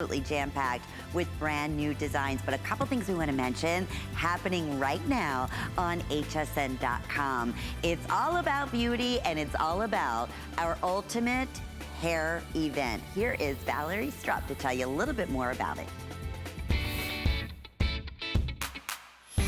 absolutely jam-packed with brand new designs. But a couple things we want to mention happening right now on hsn.com. It's all about beauty, and it's all about our ultimate hair event. Here is Valerie Strupp to tell you a little bit more about it.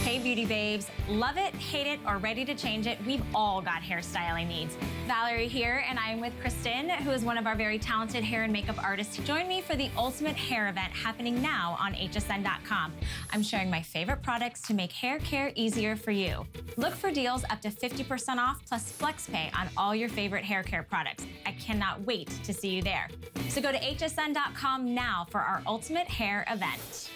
Hey beauty babes, love it, hate it, or ready to change it, we've all got hairstyling needs. Valerie here, and I'm with Kristen, who is one of our very talented hair and makeup artists, to join me for the Ultimate Hair event happening now on hsn.com. I'm sharing my favorite products to make hair care easier for you. Look for deals up to 50% off plus FlexPay on all your favorite hair care products. I cannot wait to see you there. So go to hsn.com now for our Ultimate Hair event.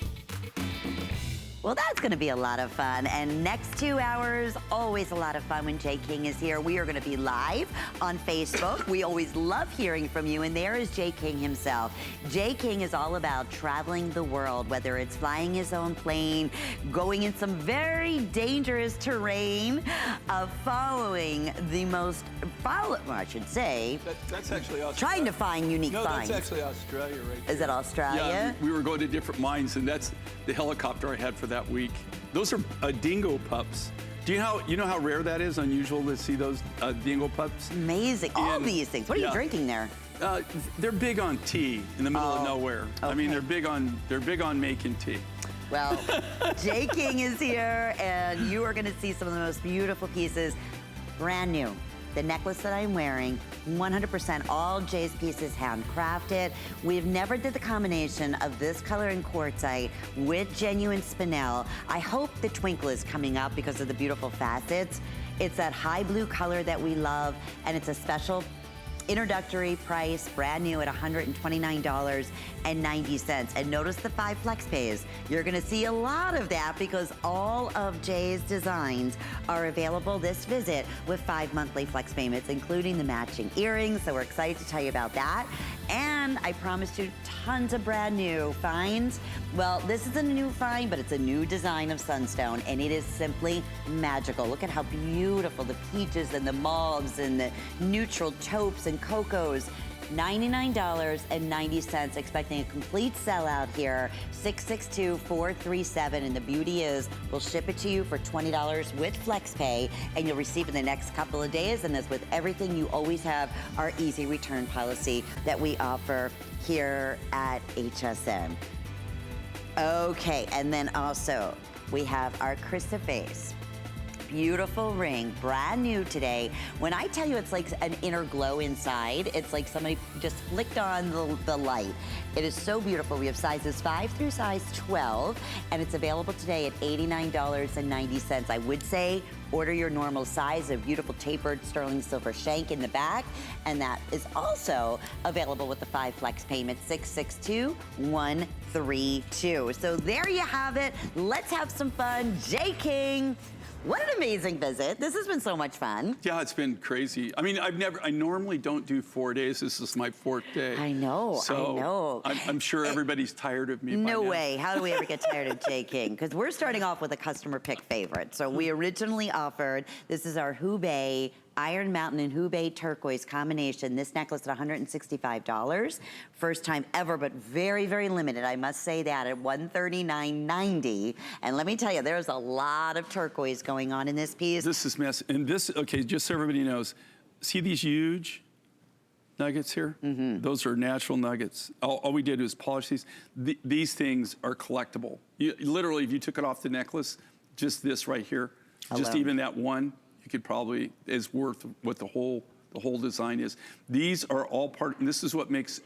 Well, that's going to be a lot of fun. And next 2 hours, always a lot of fun when Jay King is here. We are going to be live on Facebook. We always love hearing from you. And there is Jay King himself. Jay King is all about traveling the world, whether it's flying his own plane, going in some very dangerous terrain, following the most, I should say, that's actually Australia. Trying to find unique finds. No, that's actually Australia right there. Is it Australia? Yeah, we were going to different mines, and that's the helicopter I had for that week. Those are dingo pups. Do you know how rare that is? Unusual to see those dingo pups. Amazing. All these things. What are you drinking there? They're big on tea in the middle of nowhere. Okay. I mean, they're big on making tea. Well, Jay King is here, and you are going to see some of the most beautiful pieces, brand new. The necklace that I'm wearing, 100% all Jay's pieces handcrafted. We've never did the combination of this color in quartzite with genuine spinel. I hope the twinkle is coming up because of the beautiful facets. It's that high blue color that we love, and it's a special introductory price, brand new at $129.90. And notice the 5 flex pays. You're gonna see a lot of that because all of Jay's designs are available this visit with 5 monthly flex payments, including the matching earrings. So we're excited to tell you about that. And I promised you tons of brand new finds. Well, this is a new find, but it's a new design of Sunstone, and it is simply magical. Look at how beautiful the peaches and the mauves and the neutral taupes and cocos. $99.90, expecting a complete sellout here. 662-437, and the beauty is we'll ship it to you for $20 with FlexPay, and you'll receive in the next couple of days. And as with everything, you always have our easy return policy that we offer here at HSN. Okay, and then also we have our chrysoprase. Beautiful ring, brand new today. When I tell you it's like an inner glow inside, it's like somebody just flicked on the light. It is so beautiful. We have sizes 5 through size 12, and it's available today at $89.90. I would say order your normal size, a beautiful tapered sterling silver shank in the back, and that is also available with the 5 flex payment, 662-132. So there you have it. Let's have some fun. Jay King. What an amazing visit. This has been so much fun. Yeah, it's been crazy. I mean, I normally don't do 4 days. This is my 4th day. I know, so I know. I'm sure everybody's tired of me by No now. way. How do we ever get tired of Jay King? Because we're starting off with a customer pick favorite. So we originally offered, this is our Hubei Iron Mountain and Hubei turquoise combination. This necklace at $165. First time ever, but very, very limited. I must say that at $139.90. And let me tell you, there's a lot of turquoise going on in this piece. This is mess. And this, okay, just so everybody knows, see these huge nuggets here? Those are natural nuggets. All we did was polish these. These things are collectible. Literally, if you took it off the necklace, just this right here, just even that one, you could probably, is worth what the whole design is. These are all part, and this is what makes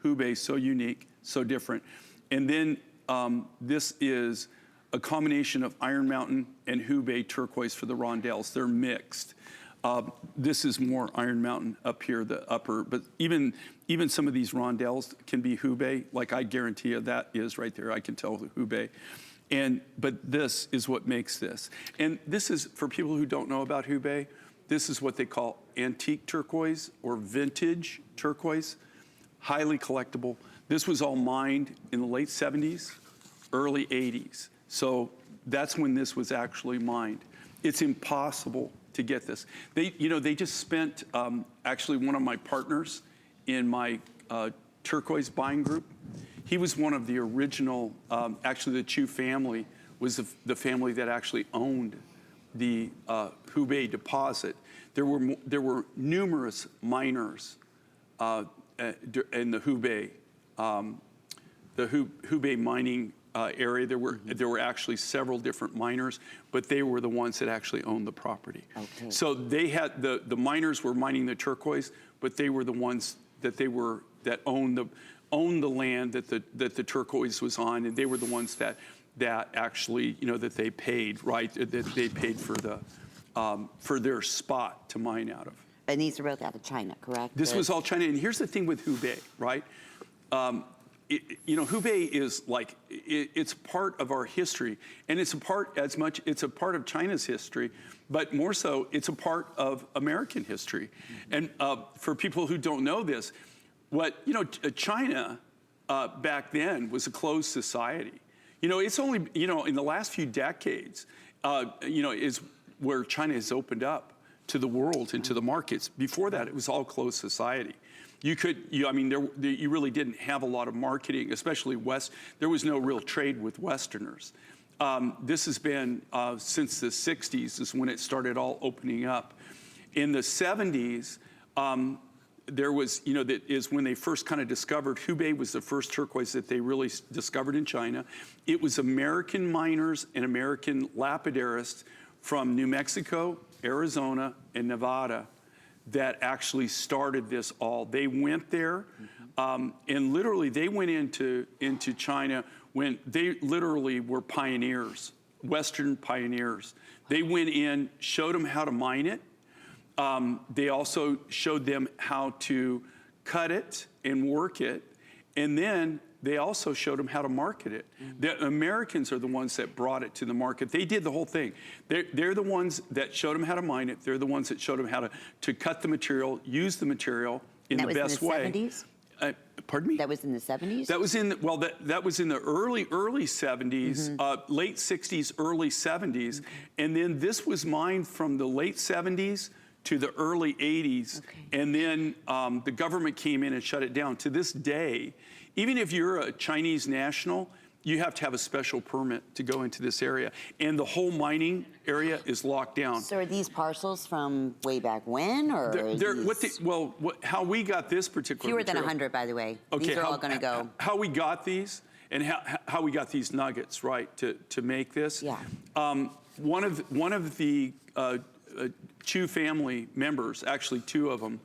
Hubei so unique, so different. And then this is a combination of Iron Mountain and Hubei turquoise for the rondelles. They're mixed. This is more Iron Mountain up here, the upper, but even some of these rondelles can be Hubei. Like I guarantee you that is right there. I can tell the Hubei. But this is what makes this. And this is, for people who don't know about Hubei, this is what they call antique turquoise or vintage turquoise, highly collectible. This was all mined in the late 70s, early 80s. So that's when this was actually mined. It's impossible to get this. They just spent, actually one of my partners in my turquoise buying group, He was one of the original, actually the Chu family was the family that actually owned the Hubei deposit. There were numerous miners in the Hubei, Hubei mining area. There were actually several different miners, but they were the ones that actually owned the property. Okay. So they had the miners were mining the turquoise, but they were the ones that owned the land that the turquoise was on, and they were the ones that actually, you know, that they paid, right? That they paid for their spot to mine out of. And these are both out of China, correct? This was all China, and here's the thing with Hubei, right? You know, Hubei is like, it's part of our history, and it's a part of China's history, but more so, it's a part of American history. And for people who don't know this, China back then was a closed society. You know, it's only, you know, in the last few decades, you know, is where China has opened up to the world and to the markets. Before that, it was all closed society. You really didn't have a lot of marketing, especially there was no real trade with Westerners. This has been since the 60s is when it started all opening up. In the 70s, there was, you know, that is when they first kind of discovered, Hubei was the first turquoise that they really discovered in China. It was American miners and American lapidarists from New Mexico, Arizona, and Nevada that actually started this all. They went there, and literally they went into China when they literally were pioneers, Western pioneers. They went in, showed them how to mine it. They also showed them how to cut it and work it, and then they also showed them how to market it. The Americans are the ones that brought it to the market. They did the whole thing. They're the ones that showed them how to mine it. They're the ones that showed them how to cut the material, use the material in the best way. That was in the 70s? Pardon me? That was in the 70s? That was in that was in the early 70s, late 60s, early 70s, and then this was mined from the late 70s to the early 80s, and then the government came in and shut it down. To this day, even if you're a Chinese national, you have to have a special permit to go into this area, and the whole mining area is locked down. So are these parcels from way back when, or how we got this particular fewer than material, 100, by the way. Okay, these are all going to go. How we got these, and how we got these nuggets, right, to make this. Yeah. One of the Chu family members, actually two of them,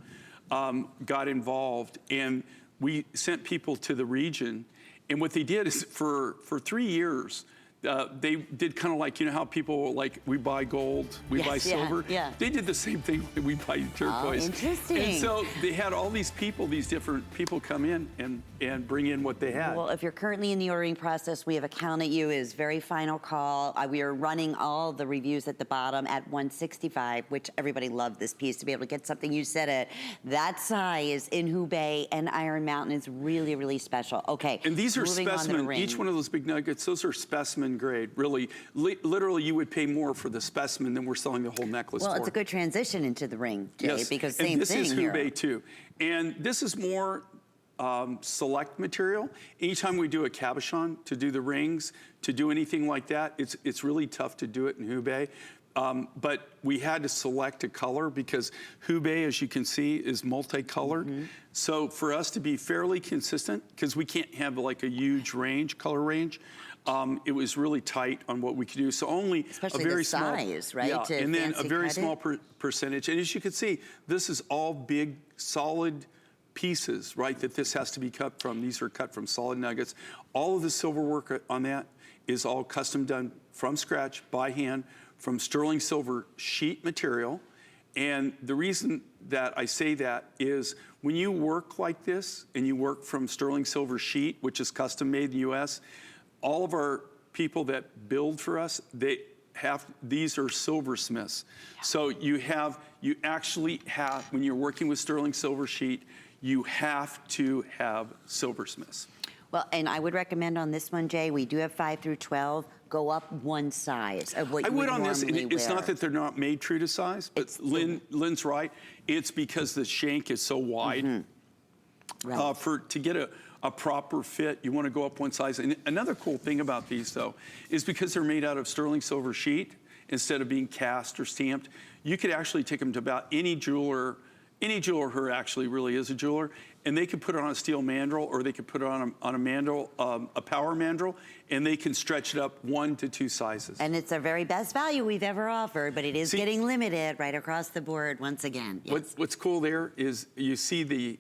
got involved, and we sent people to the region. And what they did is for 3 years, they did kind of like, you know how people like, we buy gold, we buy silver? Yeah. They did the same thing when we buy turquoise. Oh, interesting. And so they had all these different people come in and bring in what they had. Well, if you're currently in the ordering process, we have a count at you is very final call. We are running all the reviews at the bottom at $165, which everybody loved this piece. To be able to get something, you said it, that size in Hubei and Iron Mountain is really, really special. Okay. And these are specimen, each one of those big nuggets, those are specimen grade, really. Literally, you would pay more for the specimen than we're selling the whole necklace for. Well, it's a good transition into the ring, Jay, yes. because and same this thing is here. Hubei too. And this is more select material. Anytime we do a cabochon to do the rings, to do anything like that, it's really tough to do it in Hubei. But we had to select a color because Hubei, as you can see, is multicolored. So for us to be fairly consistent, because we can't have like a huge color range, it was really tight on what we could do. So only especially a very the size, small, right? Yeah, to and then a very small it. percentage. And as you can see, this is all big, solid pieces, right, that this has to be cut from. These are cut from solid nuggets. All of the silver work on that is all custom done from scratch, by hand, from sterling silver sheet material. And the reason that I say that is when you work like this and you work from sterling silver sheet, which is custom made in the US, all of our people that build for us, these are silversmiths. Yeah. So you actually have, when you're working with sterling silver sheet, you have to have silversmiths. Well, and I would recommend on this one, Jay, we do have 5 through 12. Go up one size of what you would on this. It's wear. not that they're not made true to size, but Lynn's right. It's because the shank is so wide. Right. To get a proper fit, you want to go up one size. And another cool thing about these, though, is because they're made out of sterling silver sheet, instead of being cast or stamped, you could actually take them to about any jeweler who actually really is a jeweler, and they could put it on a steel mandrel, or they could put it on a mandrel, a power mandrel, and they can stretch it up 1 to 2 sizes. And it's our very best value we've ever offered, but it is getting limited right across the board once again. Yes. What's cool there is you see the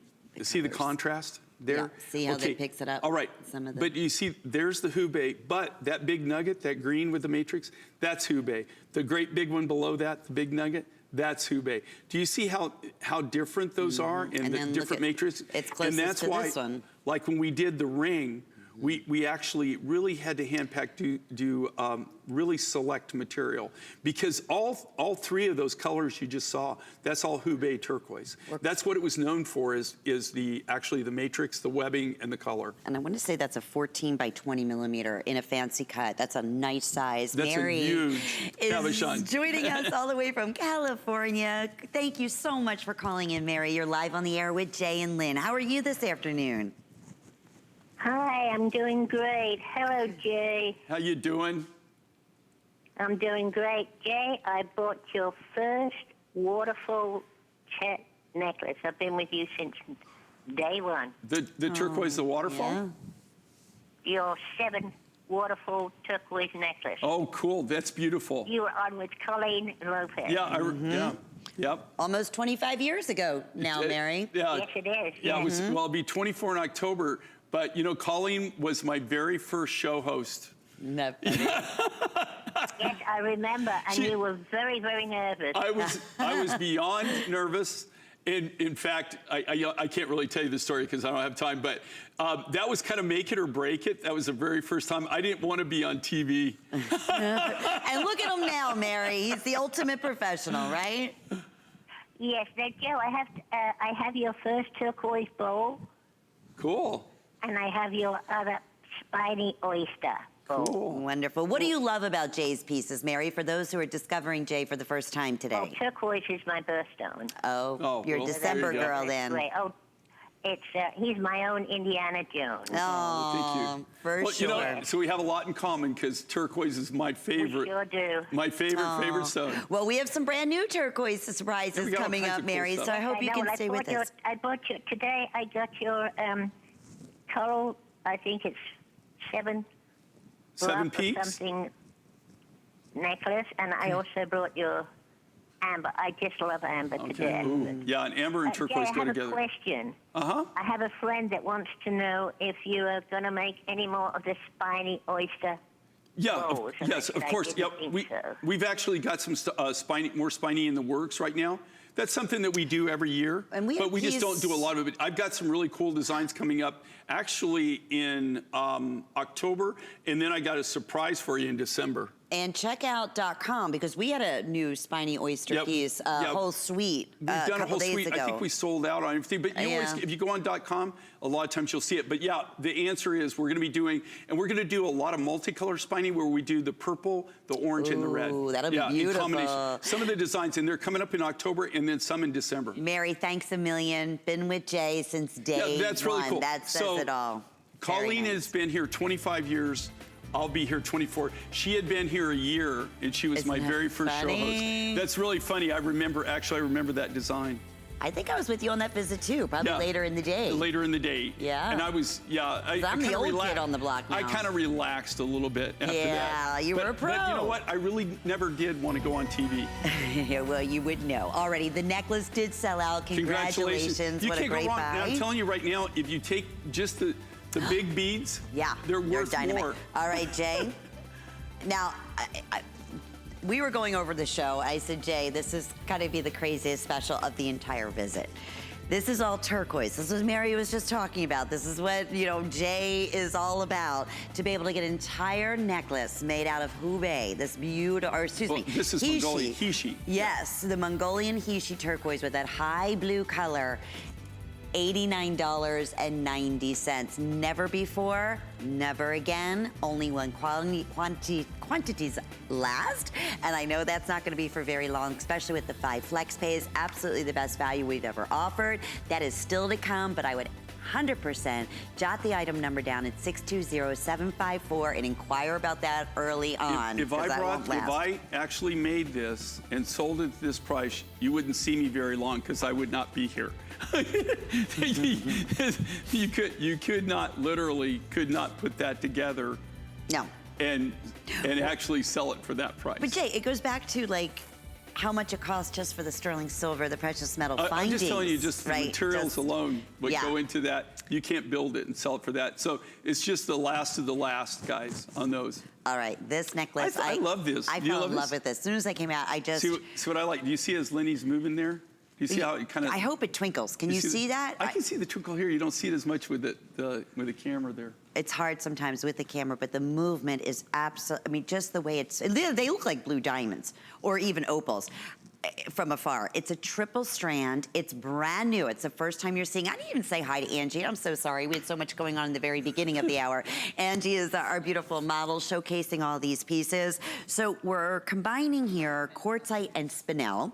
contrast there. Yeah, see how they picks it up. All right, but you see there's the Hubei, but that big nugget, that green with the matrix, that's Hubei. The great big one below that, the big nugget, that's Hubei. Do you see how different those are in the different matrix? It's closest and that's to why, this one. like when we did the ring, we actually really had to hand pack do really select material, because all 3 of those colors you just saw, that's all Hubei turquoise. That's what it was known for, is actually the matrix, the webbing, and the color. And I want to say that's a 14 by 20 millimeter in a fancy cut. That's a nice size. That's Mary a huge Cabochon. is joining us all the way from California. Thank you so much for calling in, Mary. You're live on the air with Jay and Lynn. How are you this afternoon? Hi, I'm doing great. Hello, Jay. How you doing? I'm doing great. Jay, I bought your first waterfall necklace. I've been with you since day one. The turquoise, the waterfall? Yeah. Your 7 waterfall turquoise necklace. Oh, cool. That's beautiful. You were on with Colleen Lopez. Yeah, yeah. Yep. Almost 25 years ago now, Mary. Yeah. Yes, it is. Yeah, well, it'll be 24 in October. But, you know, Colleen was my very first show host. No. Yes, I remember, and you were very, very nervous. I was beyond nervous. In fact, I can't really tell you the story because I don't have time, but that was kind of make it or break it. That was the very first time. I didn't want to be on TV. And look at him now, Mary. He's the ultimate professional, right? Yes, now, Joe, I have your first turquoise bowl. Cool. And I have your other spiny oyster bowl. Cool. Wonderful. What do you love about Jay's pieces, Mary, for those who are discovering Jay for the first time today? Oh, turquoise is my birthstone. Oh, you're a well, December there you go. girl then. Great. Oh, he's my own Indiana Jones. Oh, thank you. For Well, sure. you know, so we have a lot in common because turquoise is my favorite. We sure do. My favorite stone. Well, we have some brand new turquoise surprises coming up, Mary, so I hope you can stay with us. I bought you, today I got your coral, I think it's 7 peaks? or something necklace, and I also brought your amber. I just love amber today. Ooh. Yeah, and amber and turquoise Jay, go I have together. a question. Uh-huh. I have a friend that wants to know if you are going to make any more of the spiny oyster Yeah, bowls. And yes, I of said, course. I didn't think so. We've actually got some more spiny in the works right now. That's something that we do every year, And we but have we just don't these- do a lot of it. I've got some really cool designs coming up actually in October, and then I got a surprise for you in December. And checkout.com, because we had a new spiny oyster piece, a whole suite We've a done a couple whole days suite. ago. I think we sold out on everything, but you always, if you go on .com, a lot of times you'll see it. But yeah, the answer is we're going to be doing, and we're going to do a lot of multicolor spiny where we do the purple, the orange, and the red. Ooh, that'll be in beautiful. combination. Some of the designs, and they're coming up in October, and then some in December. Mary, thanks a million. Been with Jay since day one. That's really cool. That says it all. Colleen Very has nice. been here 25 years. I'll be here 24. She had been here a year, and she was my Isn't that very first show funny? host. That's really funny. I remember that design. I think I was with you on that visit too, probably later in the day. Later in the day. Yeah. And I was, I I'm the kinda old kid on the block now. I kind of relaxed a little bit after that. Yeah, you were a pro. But you know what? I really never did want to go on TV. Yeah, well, you would know. Already, the necklace did sell out. Congratulations. You what can't a great go wrong. buy. Now, I'm telling you right now, if you take just the big beads, they're you're worth dynamite. more. All right, Jay. Now, we were going over the show. I said, Jay, this is got to be the craziest special of the entire visit. This is all turquoise. This is what Mary was just talking about. This is what, Jay is all about. To be able to get an entire necklace made out of Hubei, this beautiful, or excuse me, This is Mongolian Hishi. Yes, the Mongolian Hishi turquoise with that high blue color. $89.90. Never before, never again. Only when quantities last. And I know that's not going to be for very long, especially with the 5 flex pays. Absolutely the best value we've ever offered. That is still to come, but I would 100%. Jot the item number down at 620754 and inquire about that early on. If I actually made this and sold it at this price, you wouldn't see me very long because I would not be here. you could not, literally could not put that together. No. And actually sell it for that price. But Jay, it goes back to like how much it costs just for the sterling silver, the precious metal findings. I'm just telling you, just the materials alone would go into that. You can't build it and sell it for that. So it's just the last of the last, guys, on those. All right, this necklace. I love this. I fell in love with this. As soon as I came out, I just... See what I like? Do you see as Lenny's moving there? Do you see how it kind of... I hope it twinkles. Can you see that? I can see the twinkle here. You don't see it as much with the camera there. It's hard sometimes with the camera, but the movement is absolutely... I mean, just the way it's... They look like blue diamonds or even opals from afar. It's a triple strand. It's brand new. It's the first time you're seeing... I didn't even say hi to Angie. I'm so sorry. We had so much going on in the very beginning of the hour. Angie is our beautiful model showcasing all these pieces. So we're combining here quartzite and spinel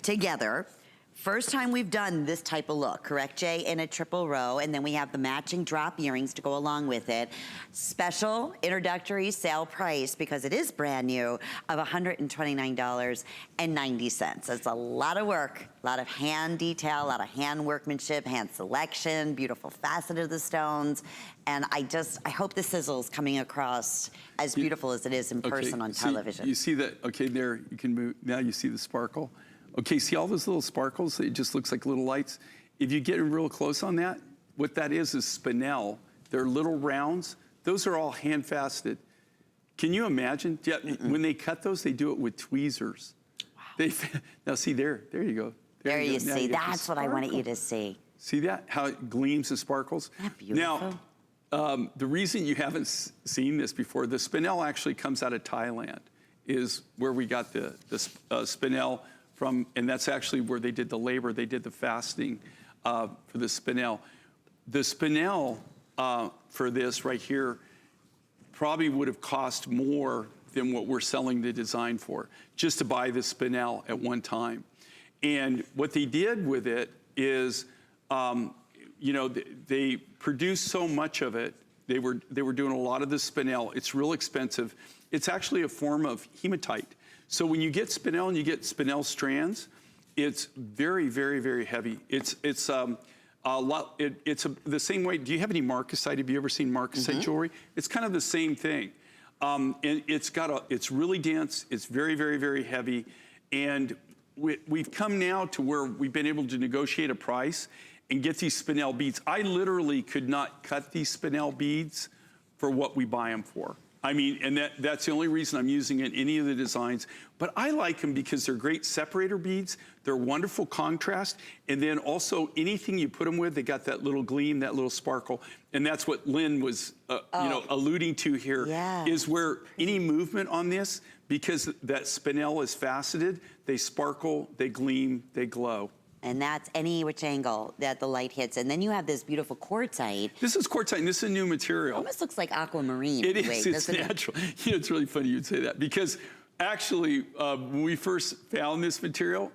together. First time we've done this type of look, correct, Jay? In a triple row, and then we have the matching drop earrings to go along with it. Special introductory sale price, because it is brand new, of $129.90. That's a lot of work, a lot of hand detail, a lot of hand workmanship, hand selection, beautiful facet of the stones. And I hope the sizzle is coming across as beautiful as it is in person on television. You see that, there, you can move, now you see the sparkle. Okay, see all those little sparkles? It just looks like little lights. If you get real close on that, what that is spinel. They're little rounds. Those are all hand faceted. Can you imagine? Yeah, when they cut those, they do it with tweezers. Wow. Now see there you go. There you see, that's what I wanted you to see. See that, how it gleams and sparkles? Isn't that beautiful? Now, the reason you haven't seen this before, the spinel actually comes out of Thailand, is where we got the spinel from, and that's actually where they did the labor, they did the fasting for the spinel. The spinel for this right here probably would have cost more than what we're selling the design for, just to buy the spinel at one time. And what they did with it is, they produced so much of it. They were doing a lot of the spinel. It's real expensive. It's actually a form of hematite. So when you get spinel and you get spinel strands, it's very, very, very heavy. It's the same way. Do you have any marcasite? Have you ever seen marcasite jewelry? It's kind of the same thing. And it's really dense. It's very, very, very heavy. And we've come now to where we've been able to negotiate a price and get these spinel beads. I literally could not cut these spinel beads for what we buy them for. I mean, and that's the only reason I'm using it in any of the designs. But I like them because they're great separator beads. They're wonderful contrast. And then also anything you put them with, they got that little gleam, that little sparkle. And that's what Lynn was alluding to here, is where any movement on this, because that spinel is faceted, they sparkle, they gleam, they glow. And that's any which angle that the light hits. And then you have this beautiful quartzite. This is quartzite, and this is a new material. Almost looks like aquamarine. It is, it's natural. It's really funny you'd say that, because actually, when we first found this material,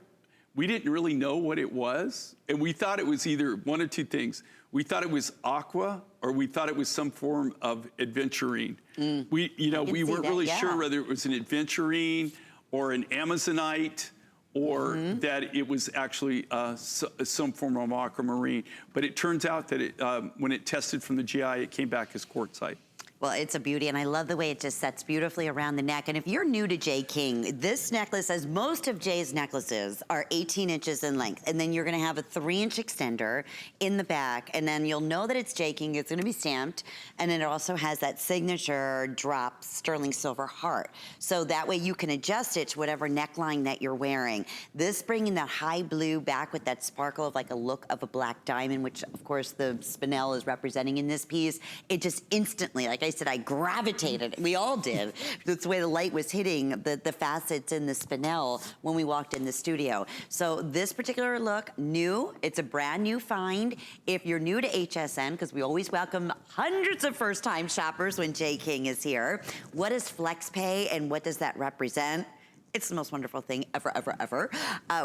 we didn't really know what it was. And we thought it was either one of two things. We thought it was aqua, or we thought it was some form of adventurine. We weren't really sure whether it was an adventurine or an amazonite, or that it was actually some form of aquamarine. But it turns out that when it tested from the GI, it came back as quartzite. Well, it's a beauty, and I love the way it just sets beautifully around the neck. And if you're new to Jay King, this necklace, as most of Jay's necklaces, are 18 inches in length. And then you're gonna have a 3-inch extender in the back, and then you'll know that it's Jay King. It's gonna be stamped, and then it also has that signature drop sterling silver heart. So that way you can adjust it to whatever neckline that you're wearing. This bringing that high blue back with that sparkle of like a look of a black diamond, which of course the spinel is representing in this piece. It just instantly, like I said, I gravitated. We all did. That's the way the light was hitting the facets in the spinel when we walked in the studio. So this particular look, new. It's a brand new find. If you're new to HSN, because we always welcome hundreds of first-time shoppers when Jay King is here. What is FlexPay and what does that represent? It's the most wonderful thing ever, ever, ever.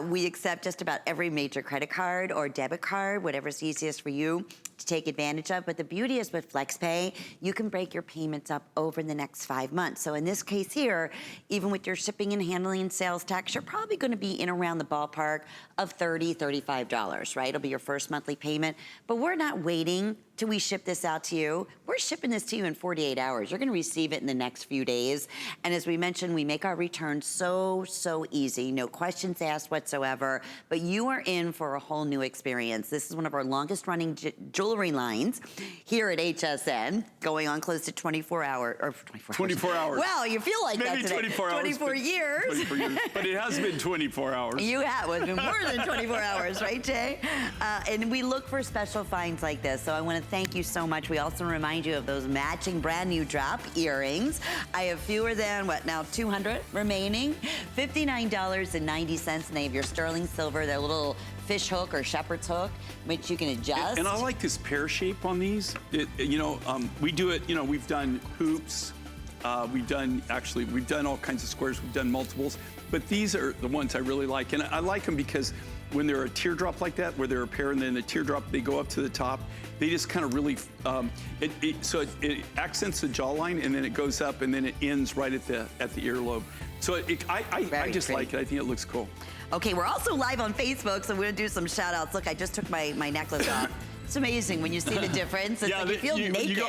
We accept just about every major credit card or debit card, whatever's easiest for you. to take advantage of. But the beauty is with FlexPay, you can break your payments up over the next 5 months. So in this case here, even with your shipping and handling and sales tax, you're probably gonna be in around the ballpark of $30, $35, right? It'll be your first monthly payment. But we're not waiting till we ship this out to you. We're shipping this to you in 48 hours. You're gonna receive it in the next few days. And as we mentioned, we make our returns so easy. No questions asked whatsoever, but you are in for a whole new experience. This is one of our longest running jewelry lines here at HSN, going on close to 24 hours. Well, you feel like maybe that today. 24 hours. 24 years. 24 years. But it has been 24 hours. You have. It's been more than 24 hours, right, Jay? And we look for special finds like this. So I want to thank you so much. We also remind you of those matching brand new drop earrings. I have fewer than, what now, 200 remaining. $59.90, and they have your sterling silver, their little fish hook or shepherd's hook, which you can adjust. And I like this pear shape on these. We do it, we've done hoops. We've done all kinds of squares. We've done multiples. But these are the ones I really like. And I like them because when they're a teardrop like that, where they're a pair and then the teardrop, they go up to the top. They just kind of really, so it accents the jawline and then it goes up and then it ends right at the earlobe. So I just like it. I think it looks cool. Okay, we're also live on Facebook, so we're gonna do some shout outs. Look, I just took my necklace off. It's amazing when you see the difference. It's like you feel naked.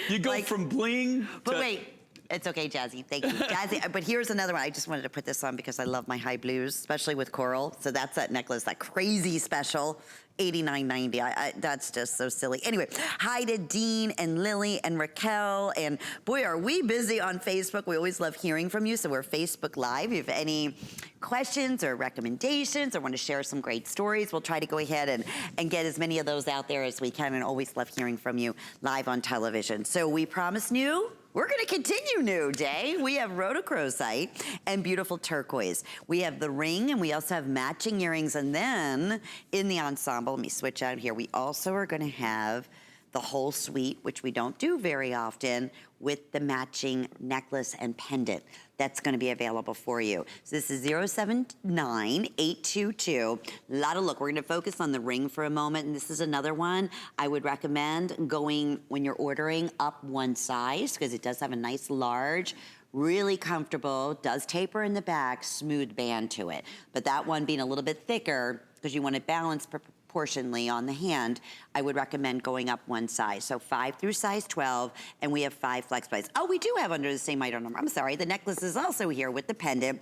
You go like, from bling But to, wait. It's okay, Jazzy. Thank you. Jazzy, but here's another one. I just wanted to put this on because I love my high blues, especially with coral. So that's that necklace, that crazy special, $89.90. That's just so silly. Anyway, hi to Dean and Lily and Raquel. And boy, are we busy on Facebook. We always love hearing from you. So we're Facebook Live. If you have any questions or recommendations or want to share some great stories, we'll try to go ahead and get as many of those out there as we can, and always love hearing from you live on television. So we promise new. We're gonna continue new, Jay. We have Rhodochrosite and beautiful turquoise. We have the ring and we also have matching earrings. And then in the ensemble, let me switch out here, we also are gonna have the whole suite, which we don't do very often, with the matching necklace and pendant. That's gonna be available for you. So this is 079822. A lot of look, we're gonna focus on the ring for a moment, and this is another one I would recommend going, when you're ordering, up one size, because it does have a nice large, really comfortable, does taper in the back, smooth band to it. But that one being a little bit thicker, because you want it balanced proportionally on the hand, I would recommend going up one size. So 5 through size 12, and we have 5 flex plates. Oh, we do have under the same item number. I'm sorry, the necklace is also here with the pendant.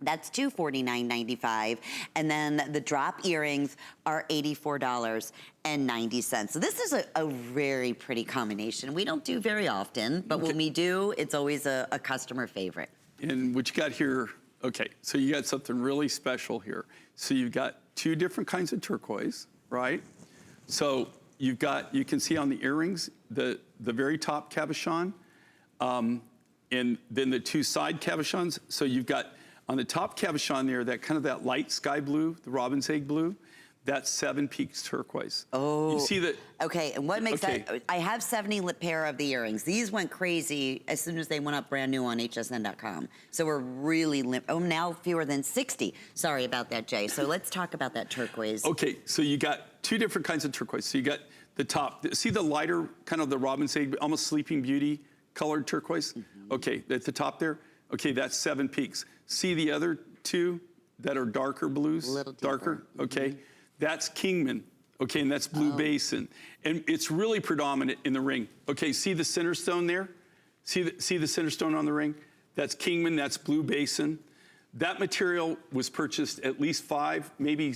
That's $249.95. And then the drop earrings are $84.90. So this is a very pretty combination. We don't do very often, but when we do, it's always a customer favorite. And what you got here, okay, so you got something really special here. So you've got 2 different kinds of turquoise, right? So you can see on the earrings, the very top cabochon, and then the 2 side cabochons. So you've got on the top cabochon there, that light sky blue, the robin's egg blue, that's 7 peaks turquoise. Oh. You see that? Okay, and what makes that? I have 70 pair of the earrings. These went crazy as soon as they went up brand new on hsn.com. So we're really, now fewer than 60. Sorry about that, Jay. So let's talk about that turquoise. Okay, so you got 2 different kinds of turquoise. So you got the top, see the lighter, kind of the robin's egg, almost Sleeping Beauty colored turquoise? Mm-hmm. Okay, at the top there, okay, that's 7 peaks. See the other 2 that are darker blues? A little darker, okay. Mm-hmm. That's Kingman, okay, and that's Blue Basin. And it's really predominant in the ring. Okay, see the center stone there? See the center stone on the ring? That's Kingman, that's Blue Basin. That material was purchased at least 5, maybe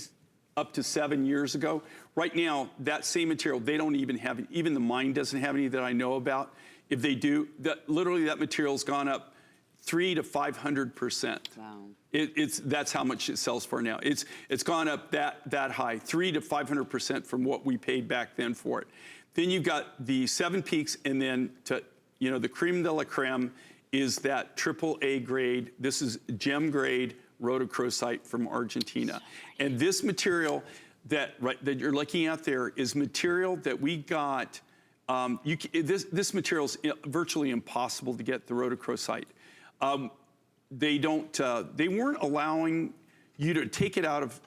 up to 7 years ago. Right now, that same material, they don't even have it. Even the mine doesn't have any that I know about. If they do, literally that material's gone up 300 to 500%. Wow. That's how much it sells for now. It's gone up that high, 300 to 500% from what we paid back then for it. Then you've got the 7 peaks, and then the creme de la creme is that AAA grade. This is gem grade rhodochrosite from Argentina. And this material that you're looking at there is material that we got. This material is virtually impossible to get, the rhodochrosite. They weren't allowing you to take it out of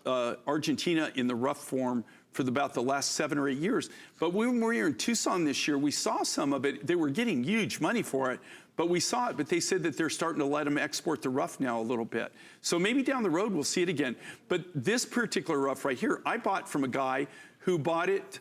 Argentina in the rough form for about the last 7 or 8 years. But when we were here in Tucson this year, we saw some of it. They were getting huge money for it, but we saw it, but they said that they're starting to let them export the rough now a little bit. So maybe down the road, we'll see it again. But this particular rough right here, I bought from a guy who bought it,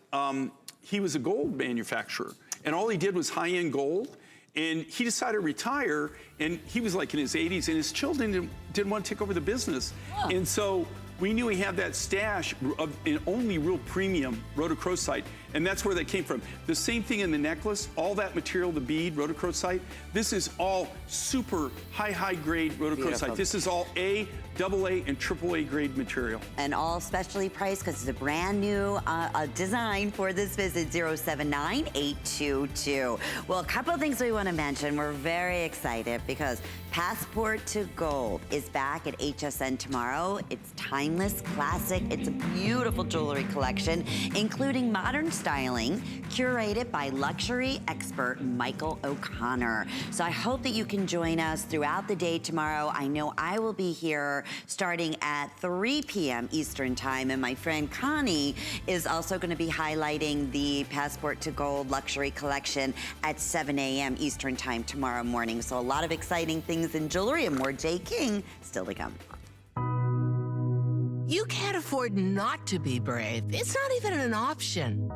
he was a gold manufacturer, and all he did was high-end gold. And he decided to retire, and he was like in his 80s, and his children didn't want to take over the business. Oh. And so we knew he had that stash of only real premium rhodochrosite, and that's where that came from. The same thing in the necklace, all that material, the bead, rhodochrosite, this is all super high grade rhodochrosite. Beautiful. This is all A, AA, and AAA grade material. And all specially priced because it's a brand new design for this visit, 079822. Well, a couple of things we want to mention. We're very excited because Passport to Gold is back at HSN tomorrow. It's timeless, classic. It's a beautiful jewelry collection, including modern styling, curated by luxury expert Michael O'Connor. So I hope that you can join us throughout the day tomorrow. I know I will be here starting at 3 p.m. Eastern time, and my friend Connie is also going to be highlighting the Passport to Gold luxury collection at 7 a.m. Eastern time tomorrow morning. So a lot of exciting things in jewelry and more Jay King still to come. You can't afford not to be brave. It's not even an option.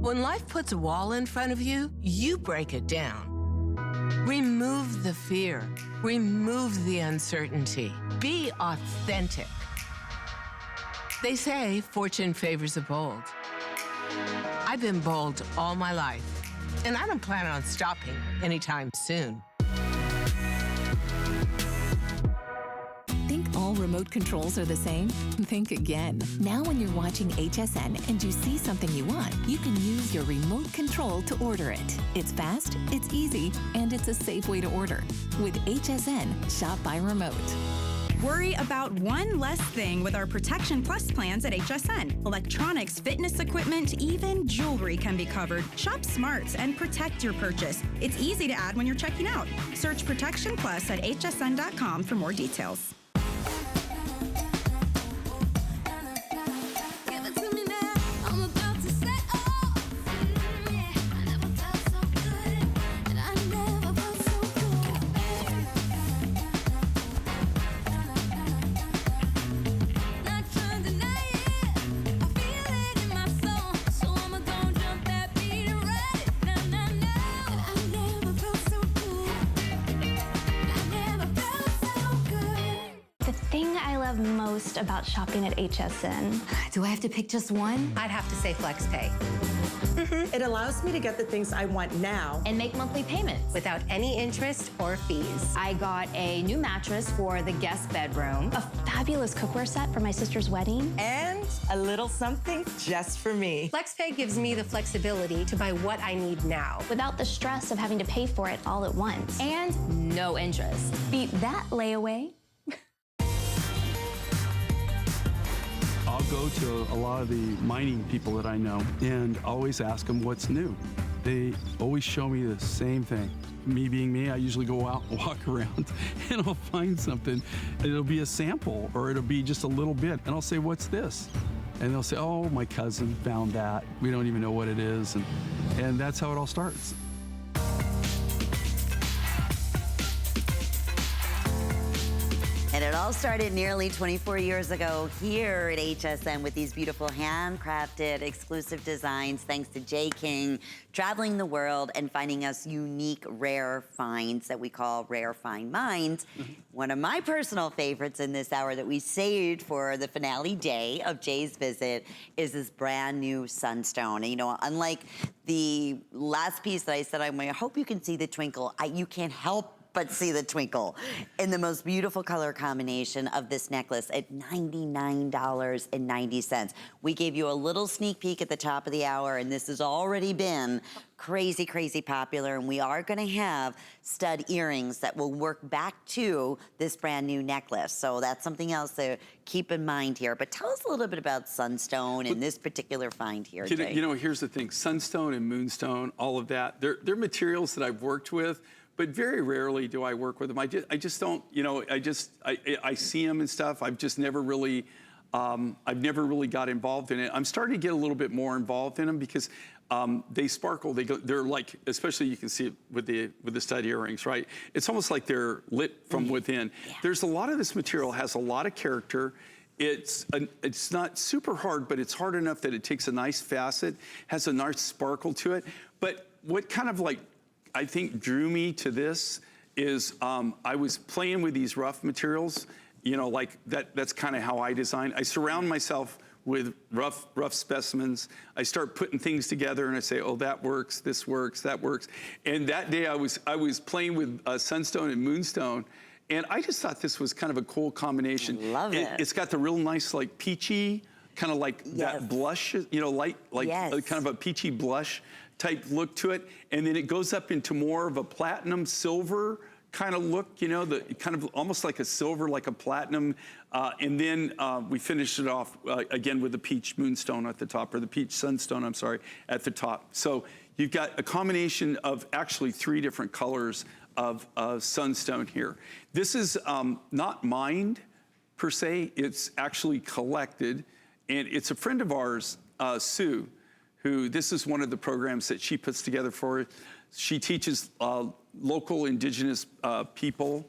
When life puts a wall in front of you, you break it down. Remove the fear. Remove the uncertainty. Be authentic. They say fortune favors the bold. I've been bold all my life, and I don't plan on stopping anytime soon. Think all remote controls are the same? Think again. Now when you're watching HSN and you see something you want, you can use your remote control to order it. It's fast, it's easy, and it's a safe way to order. With HSN, shop by remote. Worry about one less thing with our Protection Plus plans at HSN. Electronics, fitness equipment, even jewelry can be covered. Shop smart and protect your purchase. It's easy to add when you're checking out. Search Protection Plus at hsn.com for more details. Most about shopping at HSN. Do I have to pick just one? I'd have to say FlexPay. It allows me to get the things I want now And make monthly payments. Without any interest or fees. I got a new mattress for the guest bedroom, a fabulous cookware set for my sister's wedding, and a little something just for me. FlexPay gives me the flexibility to buy what I need now. without the stress of having to pay for it all at once. And no interest. Beat that layaway. I'll go to a lot of the mining people that I know and always ask them what's new. They always show me the same thing. Me being me, I usually go out and walk around and I'll find something. It'll be a sample or it'll be just a little bit. And I'll say, what's this? And they'll say, oh, my cousin found that. We don't even know what it is. And that's how it all starts. And it all started nearly 24 years ago here at HSN with these beautiful handcrafted exclusive designs, thanks to Jay King, traveling the world and finding us unique, rare finds that we call rare find mines. One of my personal favorites in this hour that we saved for the finale day of Jay's visit is this brand new Sunstone. And you know, unlike the last piece that I said, I hope you can see the twinkle, you can't help but see the twinkle in the most beautiful color combination of this necklace at $99.90. We gave you a little sneak peek at the top of the hour, and this has already been crazy, crazy popular, and we are gonna have stud earrings that will work back to this brand new necklace. So that's something else to keep in mind here. But tell us a little bit about Sunstone and this particular find here, Jay. You know, here's the thing, Sunstone and Moonstone, all of that, they're materials that I've worked with, but very rarely do I work with them. I just don't, you know, I see them and stuff. I've just never really I've never really got involved in it. I'm starting to get a little bit more involved in them because they sparkle. They're like, especially you can see it with the stud earrings, right? It's almost like they're lit from within. Yeah. There's a lot of this material has a lot of character. It's not super hard, but it's hard enough that it takes a nice facet, has a nice sparkle to it. But what kind of like, I think drew me to this is I was playing with these rough materials, you know, like that's kind of how I design. I surround myself with rough specimens. I start putting things together and I say, oh, that works, this works, that works. And that day I was playing with Sunstone and Moonstone, and I just thought this was kind of a cool combination. I love it. It's got the real nice, like peachy, kind of like that blush, you know, like kind of a peachy blush type look to it. And then it goes up into more of a platinum silver kind of look, you know, the kind of almost like a silver, like a platinum. And then we finished it off again with the peach moonstone at the top, or the peach sunstone, I'm sorry, at the top. So you've got a combination of actually 3 different colors of sunstone here. This is not mined per se, it's actually collected. And it's a friend of ours, Sue, who this is one of the programs that she puts together for. She teaches local indigenous people,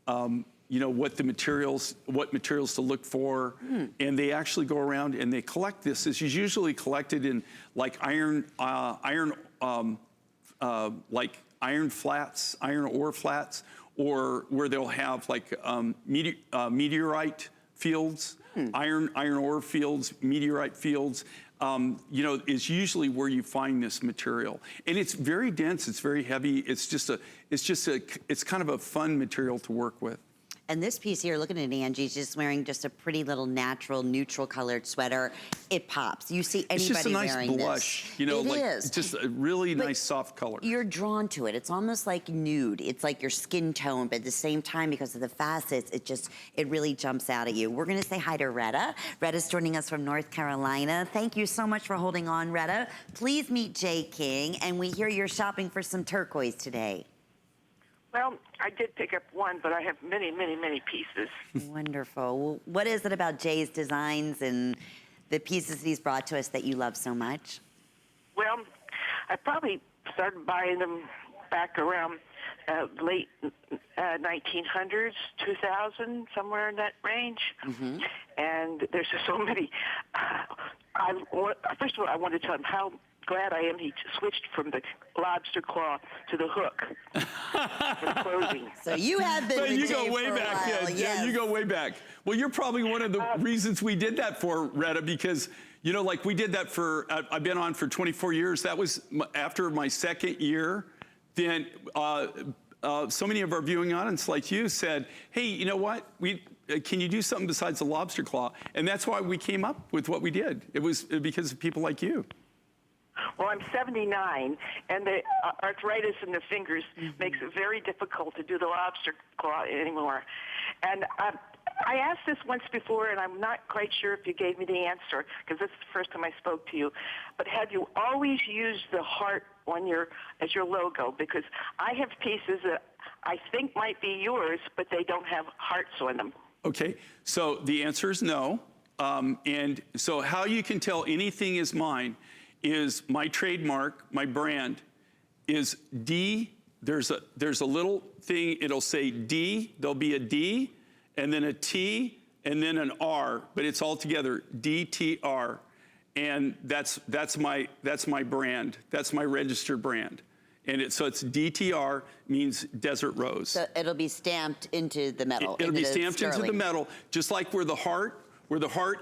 you know, what materials to look for, and they actually go around and they collect this. This is usually collected in like iron ore flats, or where they'll have like meteorite fields, iron ore fields, meteorite fields. You know, is usually where you find this material. And it's very dense, it's very heavy, it's kind of a fun material to work with. And this piece here, looking at Angie, she's just wearing just a pretty little natural, neutral colored sweater. It pops. You see anybody wearing this. It's just a nice blush, you know, it like is. Just a really nice soft color. You're drawn to it. It's almost like nude. It's like your skin tone, but at the same time, because of the facets, it really jumps out at you. We're gonna say hi to Retta. Retta's joining us from North Carolina. Thank you so much for holding on, Retta. Please meet Jay King, and we hear you're shopping for some turquoise today. Well, I did pick up one, but I have many, many, many pieces. Wonderful. Well, what is it about Jay's designs and the pieces he's brought to us that you love so much? Well, I probably started buying them back around late 1900s, 2000, somewhere in that range. And there's just so many. First of all, I want to tell him how glad I am he switched from the lobster claw to the hook for clothing. So you have been with you Jay go way for back, a while. yeah, you go way back. Well, you're probably one of the reasons we did that for Retta, because, you know, like we did that for, I've been on for 24 years. That was after my 2nd year. Then so many of our viewing audience, like you, said, hey, you know what? Can you do something besides the lobster claw? And that's why we came up with what we did. It was because of people like you. Well, I'm 79, and the arthritis in the fingers makes it very difficult to do the lobster claw anymore. And I asked this once before, and I'm not quite sure if you gave me the answer, because this is the first time I spoke to you. But have you always used the heart on as your logo? Because I have pieces that I think might be yours, but they don't have hearts on them. Okay, so the answer is no. And so how you can tell anything is mine is my trademark, my brand, is D. There's a little thing, it'll say D, there'll be a D, and then a T, and then an R, but it's all together, DTR. And that's my brand, that's my registered brand. And so it's DTR, means desert rose. So it'll be stamped into the metal. It'll be stamped into the metal, just like where the heart,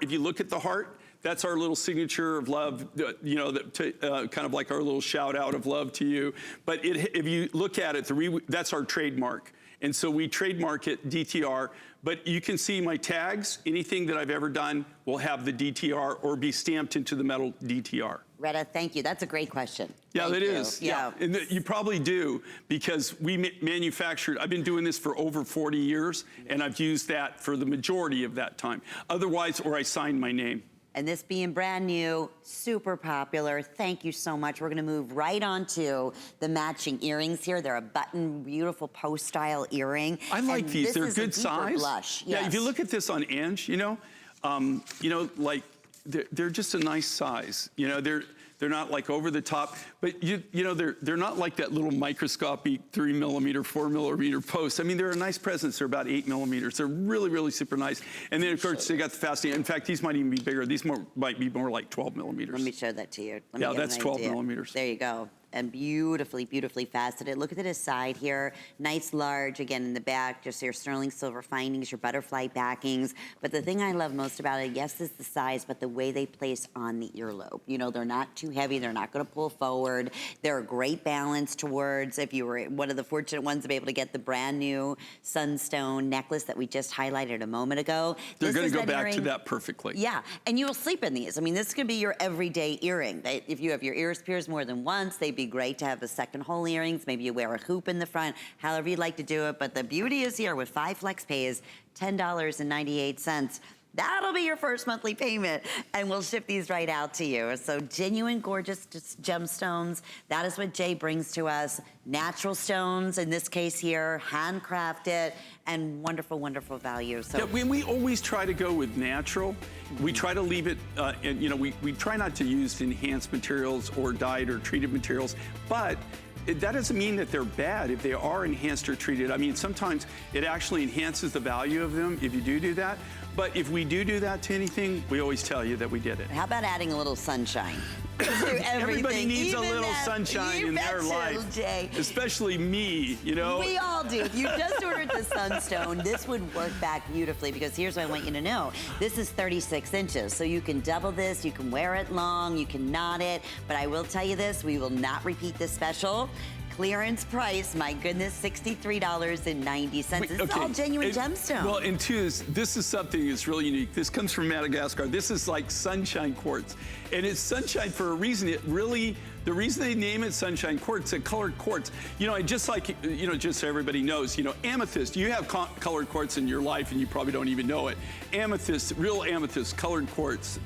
if you look at the heart, that's our little signature of love, you know, kind of like our little shout out of love to you. But if you look at it, that's our trademark. And so we trademark it DTR, but you can see my tags, anything that I've ever done will have the DTR or be stamped into the metal DTR. Retta, thank you. That's a great question. Yeah, thank it you. is. Yeah, and you probably do, because we manufactured, I've been doing this for over 40 years, and I've used that for the majority of that time. Otherwise, or I signed my name. And this being brand new, super popular, thank you so much. We're gonna move right on to the matching earrings here. They're a button, beautiful post-style earring. I like these, they're good size. Blush. Yeah, yes. if you look at this on Ange, you know, you know, like they're just a nice size. You know, they're not like over the top, but you know, they're not like that little microscopic 3 millimeter, 4 millimeter post. I mean, they're a nice presence. They're about 8 millimeters. They're really, really super nice. And then of course they got the fastening. In fact, these might even be bigger. These might be more like 12 millimeters. Let me show that to you. Yeah, that's 12 millimeters. There you go. And beautifully, beautifully faceted. Look at this side here. Nice, large, again, in the back, just your sterling silver findings, your butterfly backings. But the thing I love most about it, yes, is the size, but the way they place on the earlobe. You know, they're not too heavy. They're not going to pull forward. They're a great balance towards, if you were one of the fortunate ones to be able to get the brand new Sunstone necklace that we just highlighted a moment ago. They're going to go back to that perfectly. Yeah, and you will sleep in these. I mean, this could be your everyday earring. If you have your ears pierced more than once, they'd be great to have the second hole earrings. Maybe you wear a hoop in the front, however you'd like to do it. But the beauty is here with 5 flex pays, $10.98. That'll be your first monthly payment, and we'll ship these right out to you. So genuine, gorgeous gemstones. That is what Jay brings to us. Natural stones, in this case here, handcrafted, and wonderful, wonderful value. So yeah, we always try to go with natural. We try to leave it, and you know, we try not to use enhanced materials or dyed or treated materials, but that doesn't mean that they're bad if they are enhanced or treated. I mean, sometimes it actually enhances the value of them if you do that. But if we do that to anything, we always tell you that we did it. How about adding a little sunshine? Everybody needs a little sunshine in their life, Jay. Especially me, you know. We all do. If you just ordered the Sunstone, this would work back beautifully, because here's what I want you to know. This is 36 inches, so you can double this, you can wear it long, you can knot it, but I will tell you this, we will not repeat this special. Clearance price, my goodness, $63.90. This is all genuine gemstone. Well, and two, this is something that's really unique. This comes from Madagascar. This is like sunshine quartz. And it's sunshine for a reason. It really, the reason they name it sunshine quartz, a colored quartz. You know, just like, you know, just so everybody knows, you know, amethyst, you have colored quartz in your life and you probably don't even know it. Amethyst, real amethyst, colored quartz.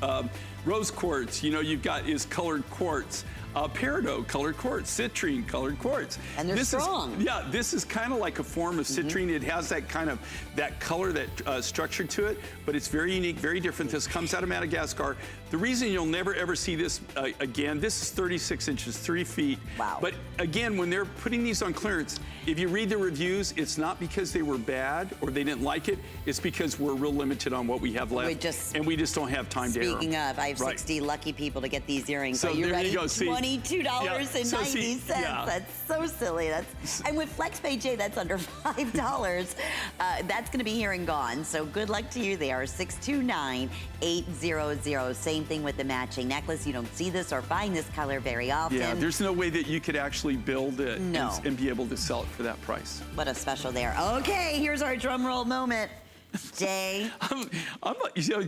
Rose quartz, you know, you've got is colored quartz. Peridot, colored quartz. Citrine, colored quartz. And they're strong. Yeah, this is kind of like a form of citrine. It has that kind of, that color, that structure to it, but it's very unique, very different. This comes out of Madagascar. The reason you'll never ever see this again, this is 36 inches, 3 feet. Wow. But again, when they're putting these on clearance, if you read the reviews, it's not because they were bad or they didn't like it. It's because we're real limited on what we have left. And we just don't have time to air them. Speaking of, I have 60 lucky people to get these earrings. So are you there ready? You go. See, $22.90. That's so silly. And with FlexPay, Jay, that's under $5. That's going to be here and gone. So good luck to you there. 629-800. Same thing with the matching necklace. You don't see this or find this color very often. Yeah, there's no way that you could actually build it and be able to sell it for that price. What a special there. Okay, here's our drum roll moment. Jay. You know,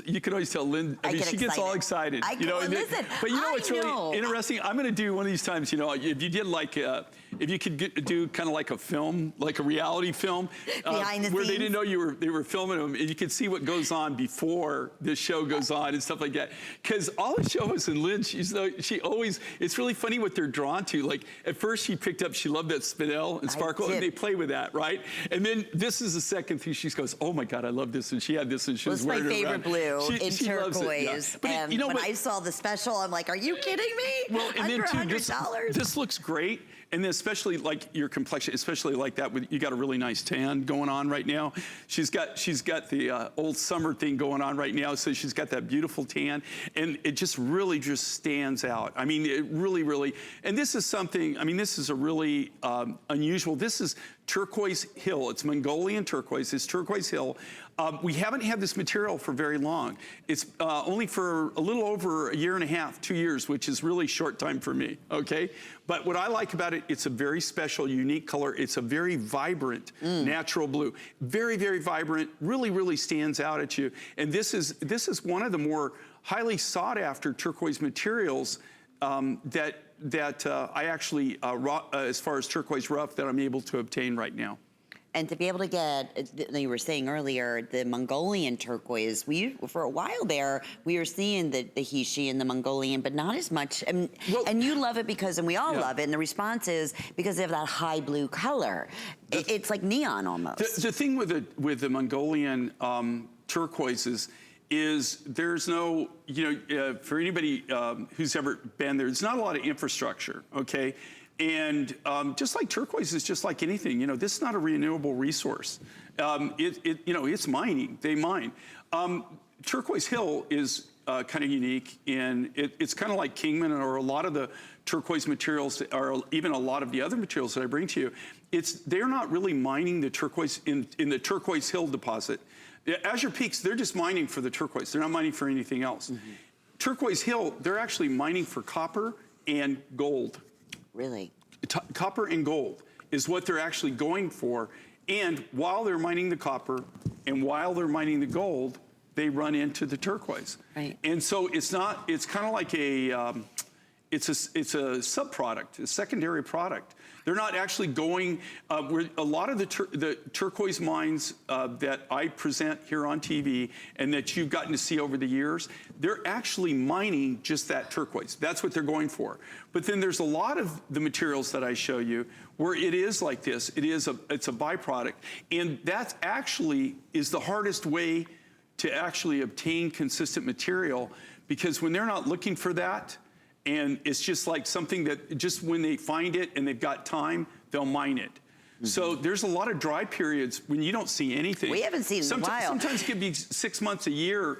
you can always tell Lynn, I mean, she gets all excited. But you know what's really interesting? I'm going to do one of these times, you know, if you did like, if you could do kind of like a film, like a reality film, behind the where scenes. They didn't know they were filming them, and you could see what goes on before the show goes on and stuff like that. Because all the show is in Lynn, she always, it's really funny what they're drawn to. Like at first she loved that spinel and sparkle, and they play with that, right? And then this is the second thing she goes, oh my God, I love this, and she had this, and she was wearing it around. It's my favorite blue in turquoise. But and you know, when I saw the special, I'm like, are you kidding me? Well, and under then too, $100. this looks great. And then especially like your complexion, especially like that, you got a really nice tan going on right now. She's got the old summer thing going on right now, so she's got that beautiful tan, and it just really just stands out. I mean, it really, and this is something, I mean, this is a really unusual, this is turquoise hill. It's Mongolian turquoise, it's turquoise hill. We haven't had this material for very long. It's only for a little over a year and a half, 2 years, which is really short time for me, okay? But what I like about it, it's a very special, unique color. It's a very vibrant, natural blue. Very, very vibrant, really stands out at you. And this is one of the more highly sought after turquoise materials that I actually, as far as turquoise rough, that I'm able to obtain right now. And to be able to get, you were saying earlier, the Mongolian turquoise, for a while there, we were seeing the Hishi and the Mongolian, but not as much. And you love it because, and we all love it, and the response is because they have that high blue color. It's like neon almost. The thing with the Mongolian turquoises is there's no, for anybody who's ever been there, there's not a lot of infrastructure, okay? And just like turquoise is just like anything, this is not a renewable resource. It's mining, they mine. Turquoise Hill is kind of unique, and it's kind of like Kingman or a lot of the turquoise materials, or even a lot of the other materials that I bring to you. They're not really mining the turquoise in the Turquoise Hill deposit. Azure Peaks, they're just mining for the turquoise. They're not mining for anything else. Mm-hmm. Turquoise Hill, they're actually mining for copper and gold. Really? Copper and gold is what they're actually going for. And while they're mining the copper and while they're mining the gold, they run into the turquoise. Right. And so it's kind of like it's a subproduct, a secondary product. They're not actually going, where a lot of the turquoise mines that I present here on TV and that you've gotten to see over the years, they're actually mining just that turquoise. That's what they're going for. But then there's a lot of the materials that I show you where it is like this. It's a byproduct. And that actually is the hardest way to actually obtain consistent material, because when they're not looking for that, and it's just like something that just when they find it and they've got time, they'll mine it. Mm-hmm. So there's a lot of dry periods when you don't see anything. We haven't seen it in a while. Sometimes it could be 6 months, a year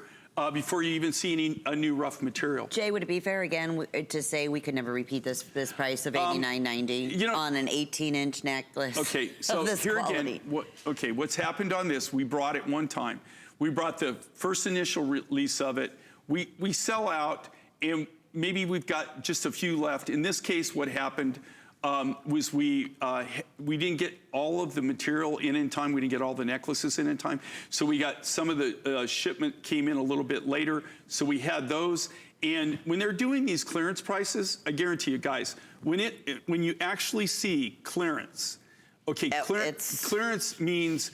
before you even see a new rough material. Jay, would it be fair again to say we could never repeat this price of $89.90 on an 18-inch necklace? Okay, so here quality? Again, what's happened on this? We brought it one time. We brought the first initial release of it. We sell out, and maybe we've got just a few left. In this case, what happened was we didn't get all of the material in time. We didn't get all the necklaces in time. So we got some of the shipment came in a little bit later. So we had those. And when they're doing these clearance prices, I guarantee you guys, when you actually see clearance, okay, clearance means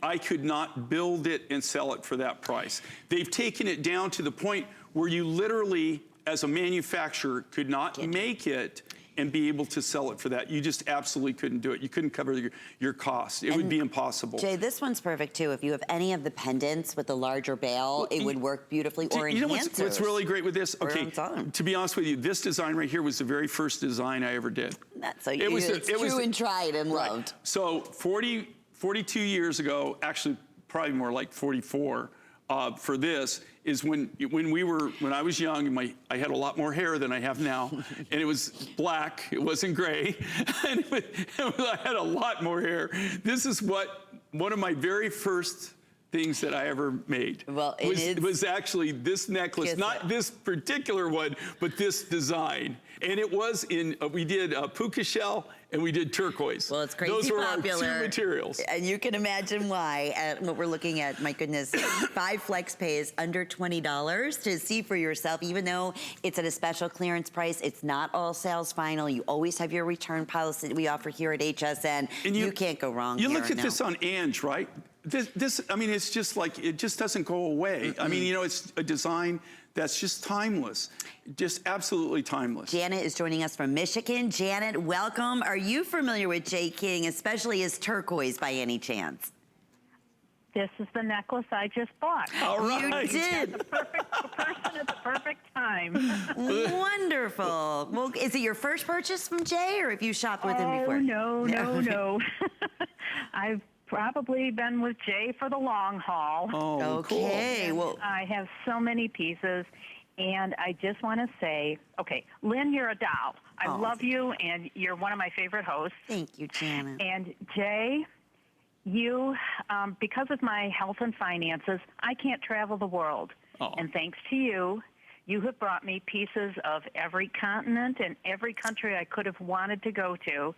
I could not build it and sell it for that price. They've taken it down to the point where you literally, as a manufacturer, could not make it and be able to sell it for that. You just absolutely couldn't do it. You couldn't cover your costs. It would be impossible. Jay, this one's perfect too. If you have any of the pendants with the larger bail, it would work beautifully, or you know what's really great with this? Okay, to be honest with you, this design right here was the very first design I ever did. That's it's true and tried and loved. So 42 years ago, actually probably more like 44, for this is when I was young, and I had a lot more hair than I have now, and it was black, it wasn't gray, and I had a lot more hair. This is one of my very first things that I ever made. Well, was actually this necklace, not this particular one, but this design. And it was we did puka shell and we did turquoise. Well, it's crazy Those were popular. our two materials. And you can imagine why, what we're looking at, my goodness, 5 flex pays under $20 to see for yourself, even though it's at a special clearance price. It's not all sales final. You always have your return policy that we offer here at HSN. And you can't go wrong You look at this on Ange, right? This, I mean, it's just like, it just doesn't go away. I mean, it's a design that's just timeless, just absolutely timeless. Janet is joining us from Michigan. Janet, welcome. Are you familiar with Jay King, especially his turquoise by any chance? This is the necklace I just bought. All right. You did. The perfect person at the perfect time. Wonderful. Well, is it your first purchase from Jay, or have you shopped with him before? No. I've probably been with Jay for the long haul. Oh, okay. Cool. Well, I have so many pieces, and I just want to say, okay, Lynn, you're a doll. I love you, and you're one of my favorite hosts. Thank you, Janet. And Jay, you, because of my health and finances, I can't travel the world. And thanks to you, you have brought me pieces of every continent and every country I could have wanted to go to,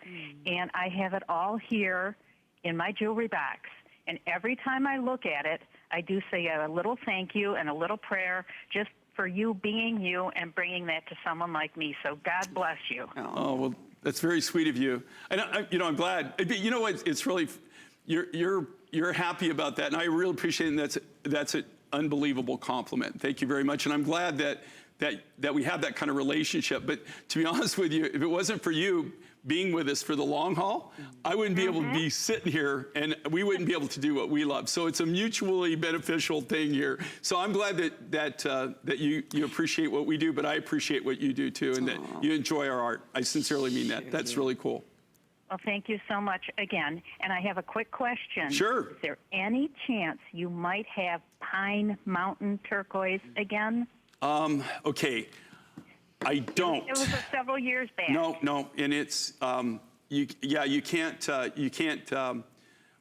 and I have it all here in my jewelry box. And every time I look at it, I do say a little thank you and a little prayer just for you being you and bringing that to someone like me. So God bless you. Oh, well, that's very sweet of you. And I'm glad. You know what? It's really, you're happy about that, and I really appreciate it. And that's an unbelievable compliment. Thank you very much. And I'm glad that we have that kind of relationship. But to be honest with you, if it wasn't for you being with us for the long haul, I wouldn't be able to be sitting here, and we wouldn't be able to do what we love. So it's a mutually beneficial thing here. So I'm glad that you appreciate what we do, but I appreciate what you do too, and that you enjoy our art. I sincerely mean that. That's really cool. Well, thank you so much again. And I have a quick question. Sure. Is there any chance you might have Pine Mountain turquoise again? Okay. I don't. It was several years back. No, and it's you can't.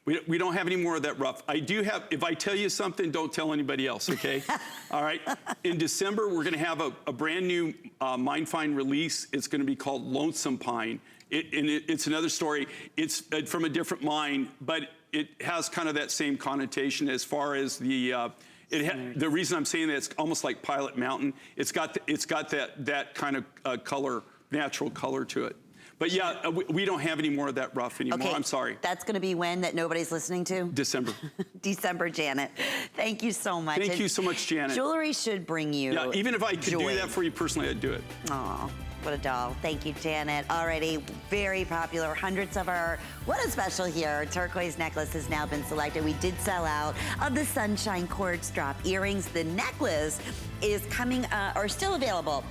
We don't have any more of that rough. I do have. If I tell you something, don't tell anybody else. Okay. All right. In December, we're going to have a brand new MindFind release. It's going to be called Lonesome Pine. It's another story. It's from a different mine, but it has kind of that same connotation as far as the. The reason I'm saying that, it's almost like Pilot Mountain. It's got that kind of color, natural color to it. But yeah, we don't have any more of that rough anymore. Okay, I'm sorry. That's going to be when that nobody's listening to? December. December, Janet. Thank you so much. Thank you so much, Janet. Jewelry should bring you Yeah, even if I could do that for you personally, I'd do it. Aw. What a doll. Thank you, Janet. Already very popular. Hundreds of our, what a special here. Turquoise necklace has now been selected. We did sell out of the Sunshine Quartz Drop earrings. The necklace is coming, or still available,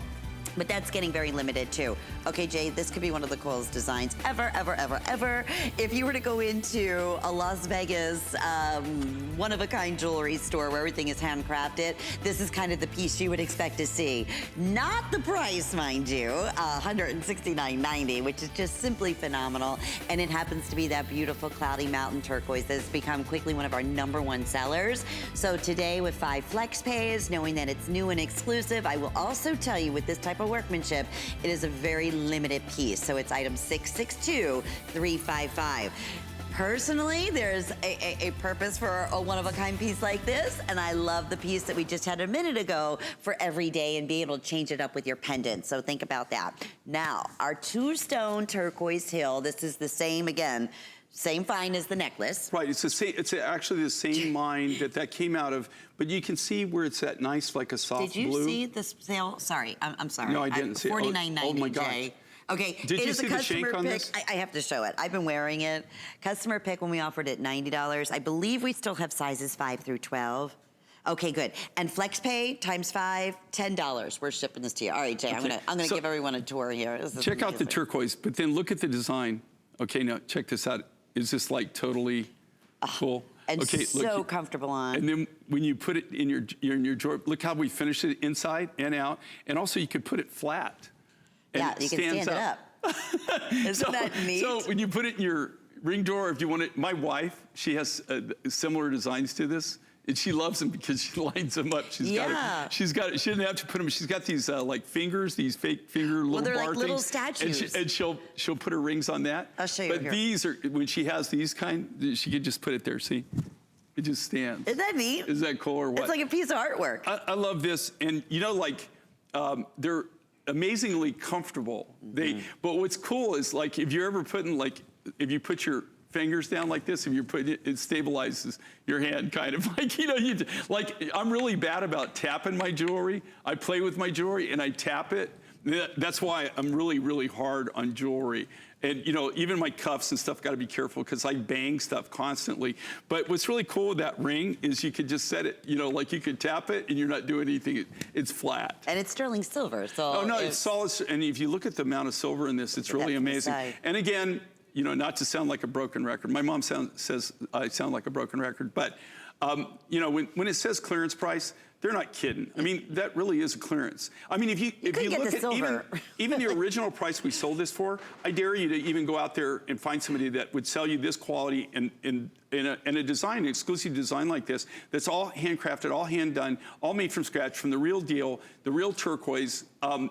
but that's getting very limited too. Okay, Jay, this could be one of the coolest designs ever, ever, ever, ever. If you were to go into a Las Vegas one-of-a-kind jewelry store where everything is handcrafted, this is kind of the piece you would expect to see. Not the price, mind you, $169.90, which is just simply phenomenal. And it happens to be that beautiful Cloudy Mountain turquoise that has become quickly one of our #1 sellers. So today with 5 flex pays, knowing that it's new and exclusive, I will also tell you with this type of workmanship, it is a very limited piece. So it's item 662355. Personally, there's a purpose for a one-of-a-kind piece like this, and I love the piece that we just had a minute ago for every day and be able to change it up with your pendant. So think about that. Now, our 2-stone turquoise hill, this is the same again, same fine as the necklace. Right, it's the same. It's actually the same mine that came out of, but you can see where it's that nice, like a soft blue. Did you see the sale? Sorry, I'm sorry. No, I didn't see it. $49.90, oh my Jay. God. Okay, Did you see the shank on pick. this? I have to show it. I've been wearing it. Customer pick when we offered it $90. I believe we still have sizes 5 through 12. Okay, good. And flex pay times 5, $10. We're shipping this to you. All right, Jay, Okay. I'm gonna give everyone a tour here. Check out the turquoise, but then look at the design. Okay, now check this out. Is this like totally cool? And okay, so comfortable on. And then when you put it in your drawer, look how we finished it inside and out. And also you could put it flat. And yeah, you can stand it up. Isn't that neat? So when you put it in your ring drawer, if you want it, my wife, she has similar designs to this. And she loves them because she lines them up. She didn't have to put them, she's got these like fingers, these fake finger little bar they're like things. little statues. And she'll put her rings on that. I'll show you But here. these are, when she has these kind, she could just put it there, see? It just stands. Isn't that neat? Is that cool or what? It's like a piece of artwork. I love this. And you know, like, they're amazingly comfortable. But what's cool is like, if you're ever putting like, if you put your fingers down like this, if you put it, it stabilizes your hand kind of like, you know, like I'm really bad about tapping my jewelry. I play with my jewelry and I tap it. That's why I'm really, really hard on jewelry. And, you know, even my cuffs and stuff, got to be careful because I bang stuff constantly. But what's really cool with that ring is you could just set it, you know, like you could tap it and you're not doing anything. It's flat. And it's sterling silver, so. Oh, no, it's solid. And if you look at the amount of silver in this, it's really amazing. And again, you know, not to sound like a broken record. My mom says I sound like a broken record. But, you know, when it says clearance price, they're not kidding. I mean, that really is a clearance. I mean, if you look at even the original price we sold this for, I dare you to even go out there and find somebody that would sell you this quality in a design, an exclusive design like this, that's all handcrafted, all hand done, all made from scratch, from the real deal, the real turquoise,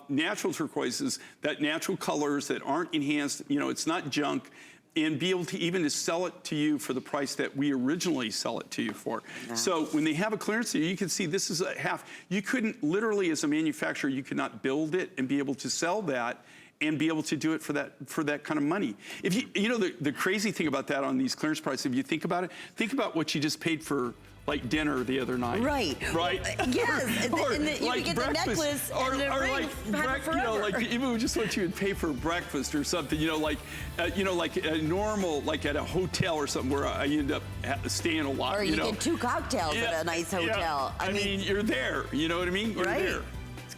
natural turquoises, that natural colors that aren't enhanced, you know, it's not junk. And be able to even sell it to you for the price that we originally sell it to you for. Nice. So when they have a clearance here, you can see this is a half. You couldn't, literally as a manufacturer, you could not build it and be able to sell that and be able to do it for that kind of money. If you know the crazy thing about that on these clearance prices, if you think about it, think about what you just paid for like dinner the other night. Right. Right. Yes. Or and you like get breakfast, the necklace or and the ring like you know, like even just what you would pay for breakfast or something. You know, like a normal, like at a hotel or something where I end up staying a lot. Or you know? Get 2 cocktails at a nice hotel. Yeah. I mean, you're there. You know what I mean? You're there.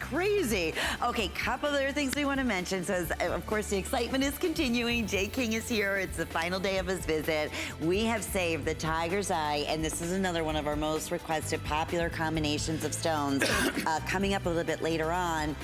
Crazy. Okay, couple other things we want to mention. So, of course, the excitement is continuing. Jay King is here. It's the final day of his visit. We have saved the Tiger's Eye, and this is another one of our most requested popular combinations of stones. Coming up a little bit later on,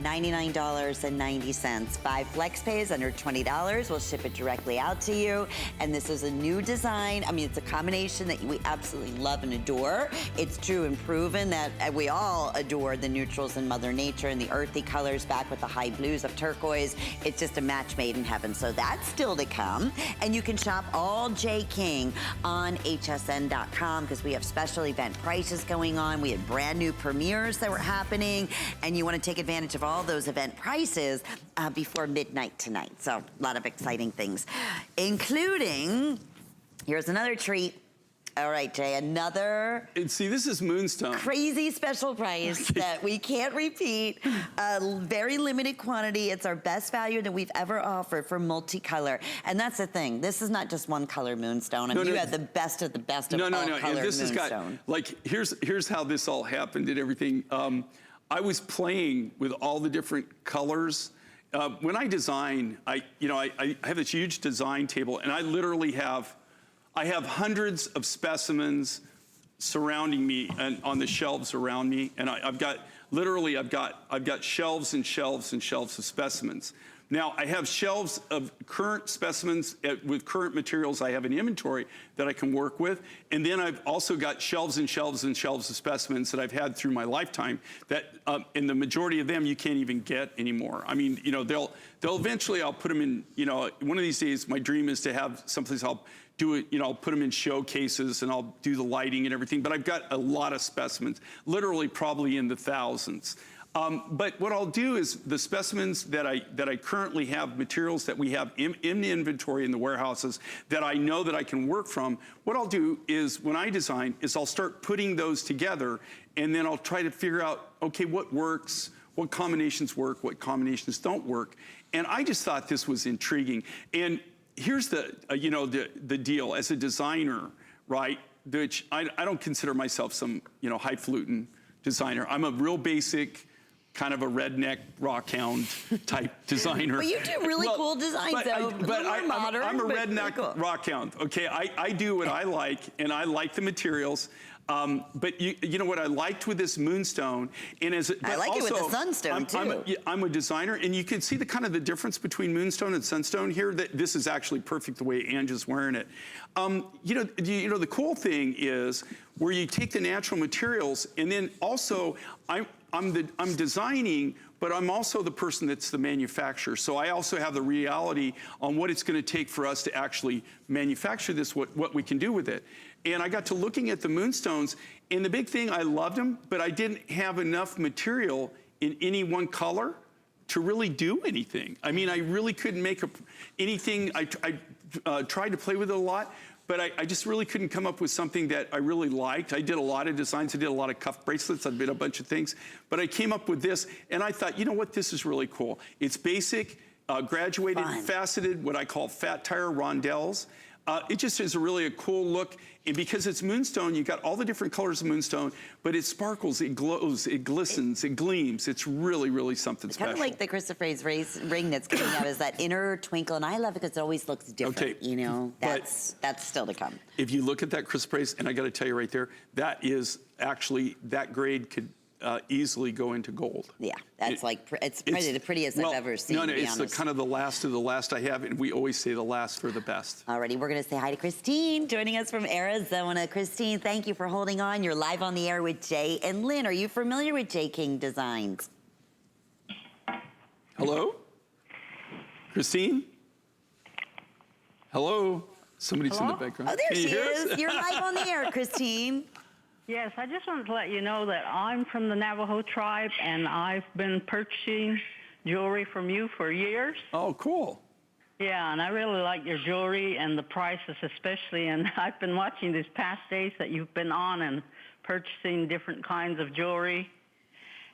$99.90. 5 flex pays under $20. We'll ship it directly out to you. And this is a new design. I mean, it's a combination that we absolutely love and adore. It's true and proven that we all adore the neutrals in Mother Nature and the earthy colors back with the high blues of turquoise. It's just a match made in heaven. So that's still to come. And you can shop all J. King on hsn.com because we have special event prices going on. We had brand new premieres that were happening, and you want to take advantage of all those event prices before midnight tonight. So a lot of exciting things, including, here's another treat. All right, Jay, another. And see, this is Moonstone. Crazy special price that we can't repeat. Very limited quantity. It's our best value that we've ever offered for multicolor. And that's the thing. This is not just one color Moonstone. I mean, you have the best of the best of all color Moonstone. This has got, like, here's how this all happened and everything. I was playing with all the different colors. When I design, I have this huge design table, and I literally have hundreds of specimens surrounding me and on the shelves around me, and I've got shelves and shelves and shelves of specimens. Now, I have shelves of current specimens with current materials I have in inventory that I can work with. And then I've also got shelves and shelves and shelves of specimens that I've had through my lifetime that, and the majority of them you can't even get anymore. I mean, they'll eventually, I'll put them in, one of these days, my dream is to have someplace I'll do it, I'll put them in showcases and I'll do the lighting and everything. But I've got a lot of specimens, literally probably in the thousands. But what I'll do is the specimens that I currently have, materials that we have in the inventory in the warehouses that I know that I can work from, what I'll do is when I design is I'll start putting those together, and then I'll try to figure out, okay, what works, what combinations work, what combinations don't work. And I just thought this was intriguing. And here's the deal as a designer, right? Which I don't consider myself some, highfalutin designer. I'm a real basic, kind of a redneck rockhound type designer. But you do really cool designs, though. I'm a redneck rockhound. Okay, I do what I like, and I like the materials. But you know what I liked with this Moonstone, and I like it with the Sunstone too. I'm a designer, and you can see the kind of the difference between Moonstone and Sunstone here. That this is actually perfect the way Angie's wearing it. The cool thing is where you take the natural materials, and then also I'm designing, but I'm also the person that's the manufacturer. So I also have the reality on what it's going to take for us to actually manufacture this, what we can do with it. And I got to looking at the Moonstones, and the big thing, I loved them, but I didn't have enough material in any one color to really do anything. I mean, I really couldn't make anything. I tried to play with it a lot, but I just really couldn't come up with something that I really liked. I did a lot of designs. I did a lot of cuff bracelets. I did a bunch of things. But I came up with this, and I thought, you know what? This is really cool. It's basic, graduated, faceted, what I call fat tire rondelles. It just is a cool look. And because it's Moonstone, you got all the different colors of Moonstone, but it sparkles, it glows, it glistens, it gleams. It's really, really something special. Kind of like the Christopher's ring that's coming out is that inner twinkle, and I love it because it always looks different. Okay. That's still to come. If you look at that Christopher's, and I got to tell you right there, that is actually, that grade could easily go into gold. Yeah, that's it's probably the prettiest I've ever seen. No, it's kind of the last of the last I have, and we always say the last for the best. Alrighty, we're going to say hi to Christine, joining us from Arizona. Christine, thank you for holding on. You're live on the air with Jay and Lynn. Are you familiar with J. King Designs? Hello? Christine? Hello? Somebody's in the background. Oh, there she is. You're live on the air, Christine. Yes, I just wanted to let you know that I'm from the Navajo tribe, and I've been purchasing jewelry from you for years. Oh, cool. Yeah, and I really like your jewelry and the prices especially. And I've been watching these past days that you've been on and purchasing different kinds of jewelry.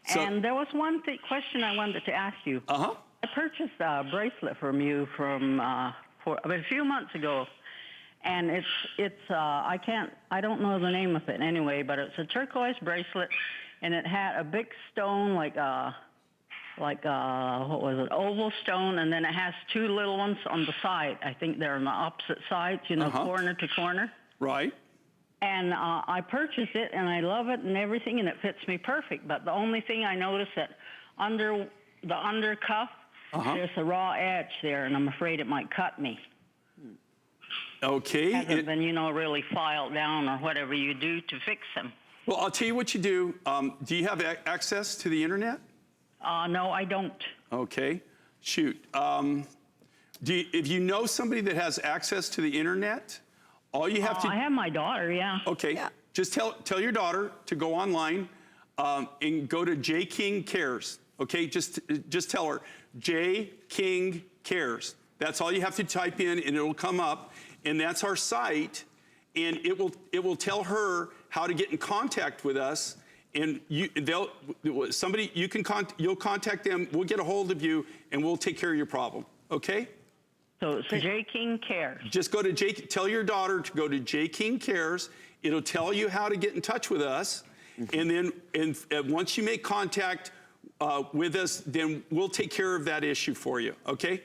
So, and there was one question I wanted to ask you. Uh-huh. I purchased a bracelet from you for a few months ago. And I don't know the name of it anyway, but it's a turquoise bracelet, and it had a big stone what was it, oval stone, and then it has two little ones on the side. I think they're on the opposite sides, corner to corner. Right. And I purchased it, and I love it and everything, and it fits me perfect. But the only thing I noticed that under the under cuff, there's a raw edge there, and I'm afraid it might cut me. Okay. Hasn't been, really filed down or whatever you do to fix them. Well, I'll tell you what you do. Do you have access to the internet? No, I don't. Okay. Shoot. If you know somebody that has access to the internet, all you have to... I have my daughter, yeah. Okay. Yeah. Just tell your daughter to go online and go to J. King Cares. Okay? Just tell her, J. King Cares. That's all you have to type in, and it'll come up. And that's our site, and it will tell her how to get in contact with us, and you'll contact them. We'll get a hold of you, and we'll take care of your problem. Okay? So it's J. King Cares. Just go to tell your daughter to go to J. King Cares. It'll tell you how to get in touch with us, and then once you make contact with us, then we'll take care of that issue for you. Okay?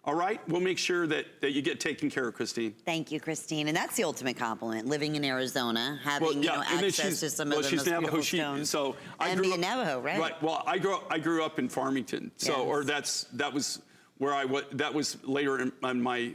All right, we'll make sure that you get taken care of, Christine. Thank you, Christine. And that's the ultimate compliment, living in Arizona, having access to some of the most beautiful stones. So and being Navajo, right? Right. Well, I grew up in Farmington, so that was where that was later in my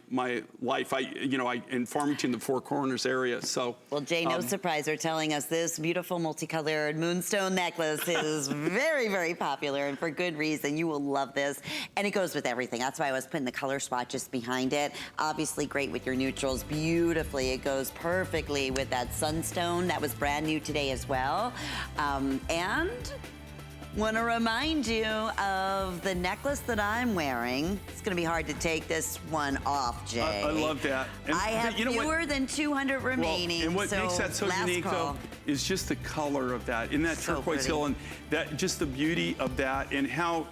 life. In Farmington, the Four Corners area. So well, Jay, no surprise, they're telling us this beautiful multicolored moonstone necklace is very, very popular, and for good reason. You will love this, and it goes with everything. That's why I was putting the color swatches behind it. Obviously, great with your neutrals. Beautifully, it goes perfectly with that Sunstone that was brand new today as well, and want to remind you of the necklace that I'm wearing. It's going to be hard to take this one off, Jay. I love that. And I have fewer than 200 remaining. Well, and what makes that so unique, call. though, is just the color of that. In that turquoise hill, and just the beauty of that, and how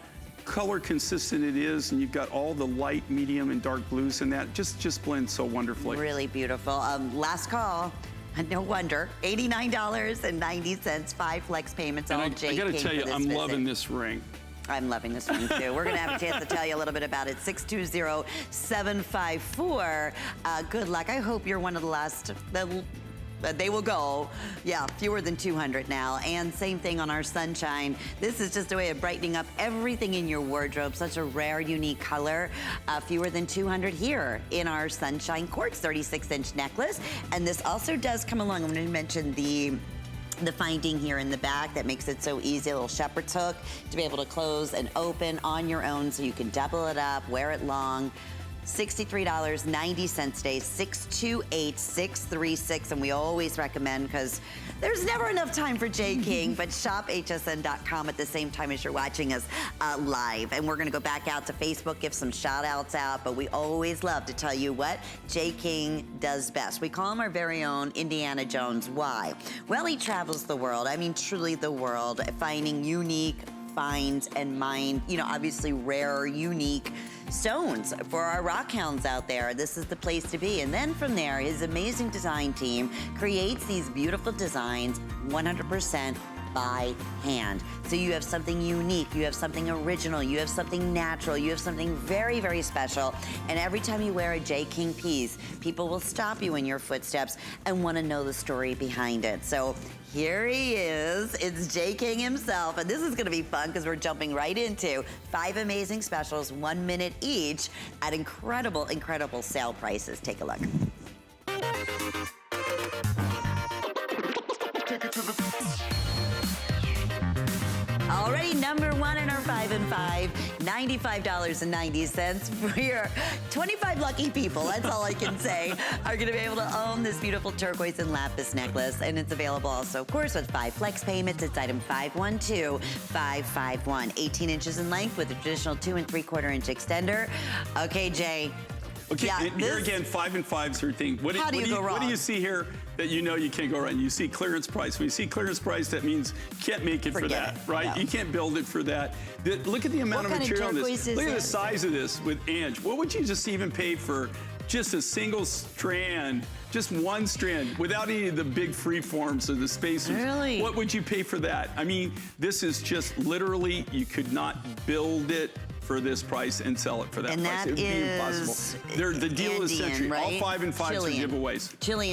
color consistent it is, and you've got all the light, medium, and dark blues in that. Just blends so wonderfully. Really beautiful. Last call. No wonder, $89.90, 5 flex payments, all J. King. I gotta tell you, I'm loving this ring. I'm loving this ring too. We're gonna have a chance to tell you a little bit about it. 620-754. Good luck. I hope you're one of the last. They will go, fewer than 200 now. And same thing on our Sunshine. This is just a way of brightening up everything in your wardrobe. Such a rare, unique color. Fewer than 200 here in our Sunshine Quartz 36-inch necklace. And this also does come along. I'm going to mention the finding here in the back that makes it so easy, a little shepherd's hook to be able to close and open on your own, so you can double it up, wear it long. $63.90 today, 628-636, and we always recommend, because there's never enough time for J. King, but shop hsn.com at the same time as you're watching us live. And we're gonna go back out to Facebook, give some shout outs out, but we always love to tell you what J. King does best. We call him our very own Indiana Jones. Why? Well, he travels the world, I mean truly the world, finding unique finds and obviously rare, unique stones for our rock hounds out there. This is the place to be. And then from there, his amazing design team creates these beautiful designs 100% by hand. So you have something unique, you have something original, you have something natural, you have something very, very special. And every time you wear a J. King piece, people will stop you in your footsteps and want to know the story behind it. So here he is. It's J. King himself, and this is going to be fun because we're jumping right into 5 amazing specials, 1 minute each, at incredible, incredible sale prices. Take a look. Already number 1 in our 5 and 5, $95.90 for your 25 lucky people, that's all I can say, are gonna be able to own this beautiful turquoise and lapis necklace. And it's available also, of course, with 5 flex payments. It's item 512551, 18 inches in length with a traditional 2 3/4 inch extender. Okay, Jay. Okay, yeah, here again, 5 and 5s are thing. What do you see here that you know you can't go wrong? You see clearance price. When you see clearance price, that means you can't make it for that, right? Yeah. You can't build it for that. Look at the amount of material on this. Look at the size of this with Ange. What would you just even pay for just a single strand, just one strand, without any of the big free forms or the spacers? Really? What would you pay for that? I mean, this is just literally, you could not build it for this price and sell it for that price. It would be impossible. The deal is century. Right? All 5 and 5s are giveaways. Chilean.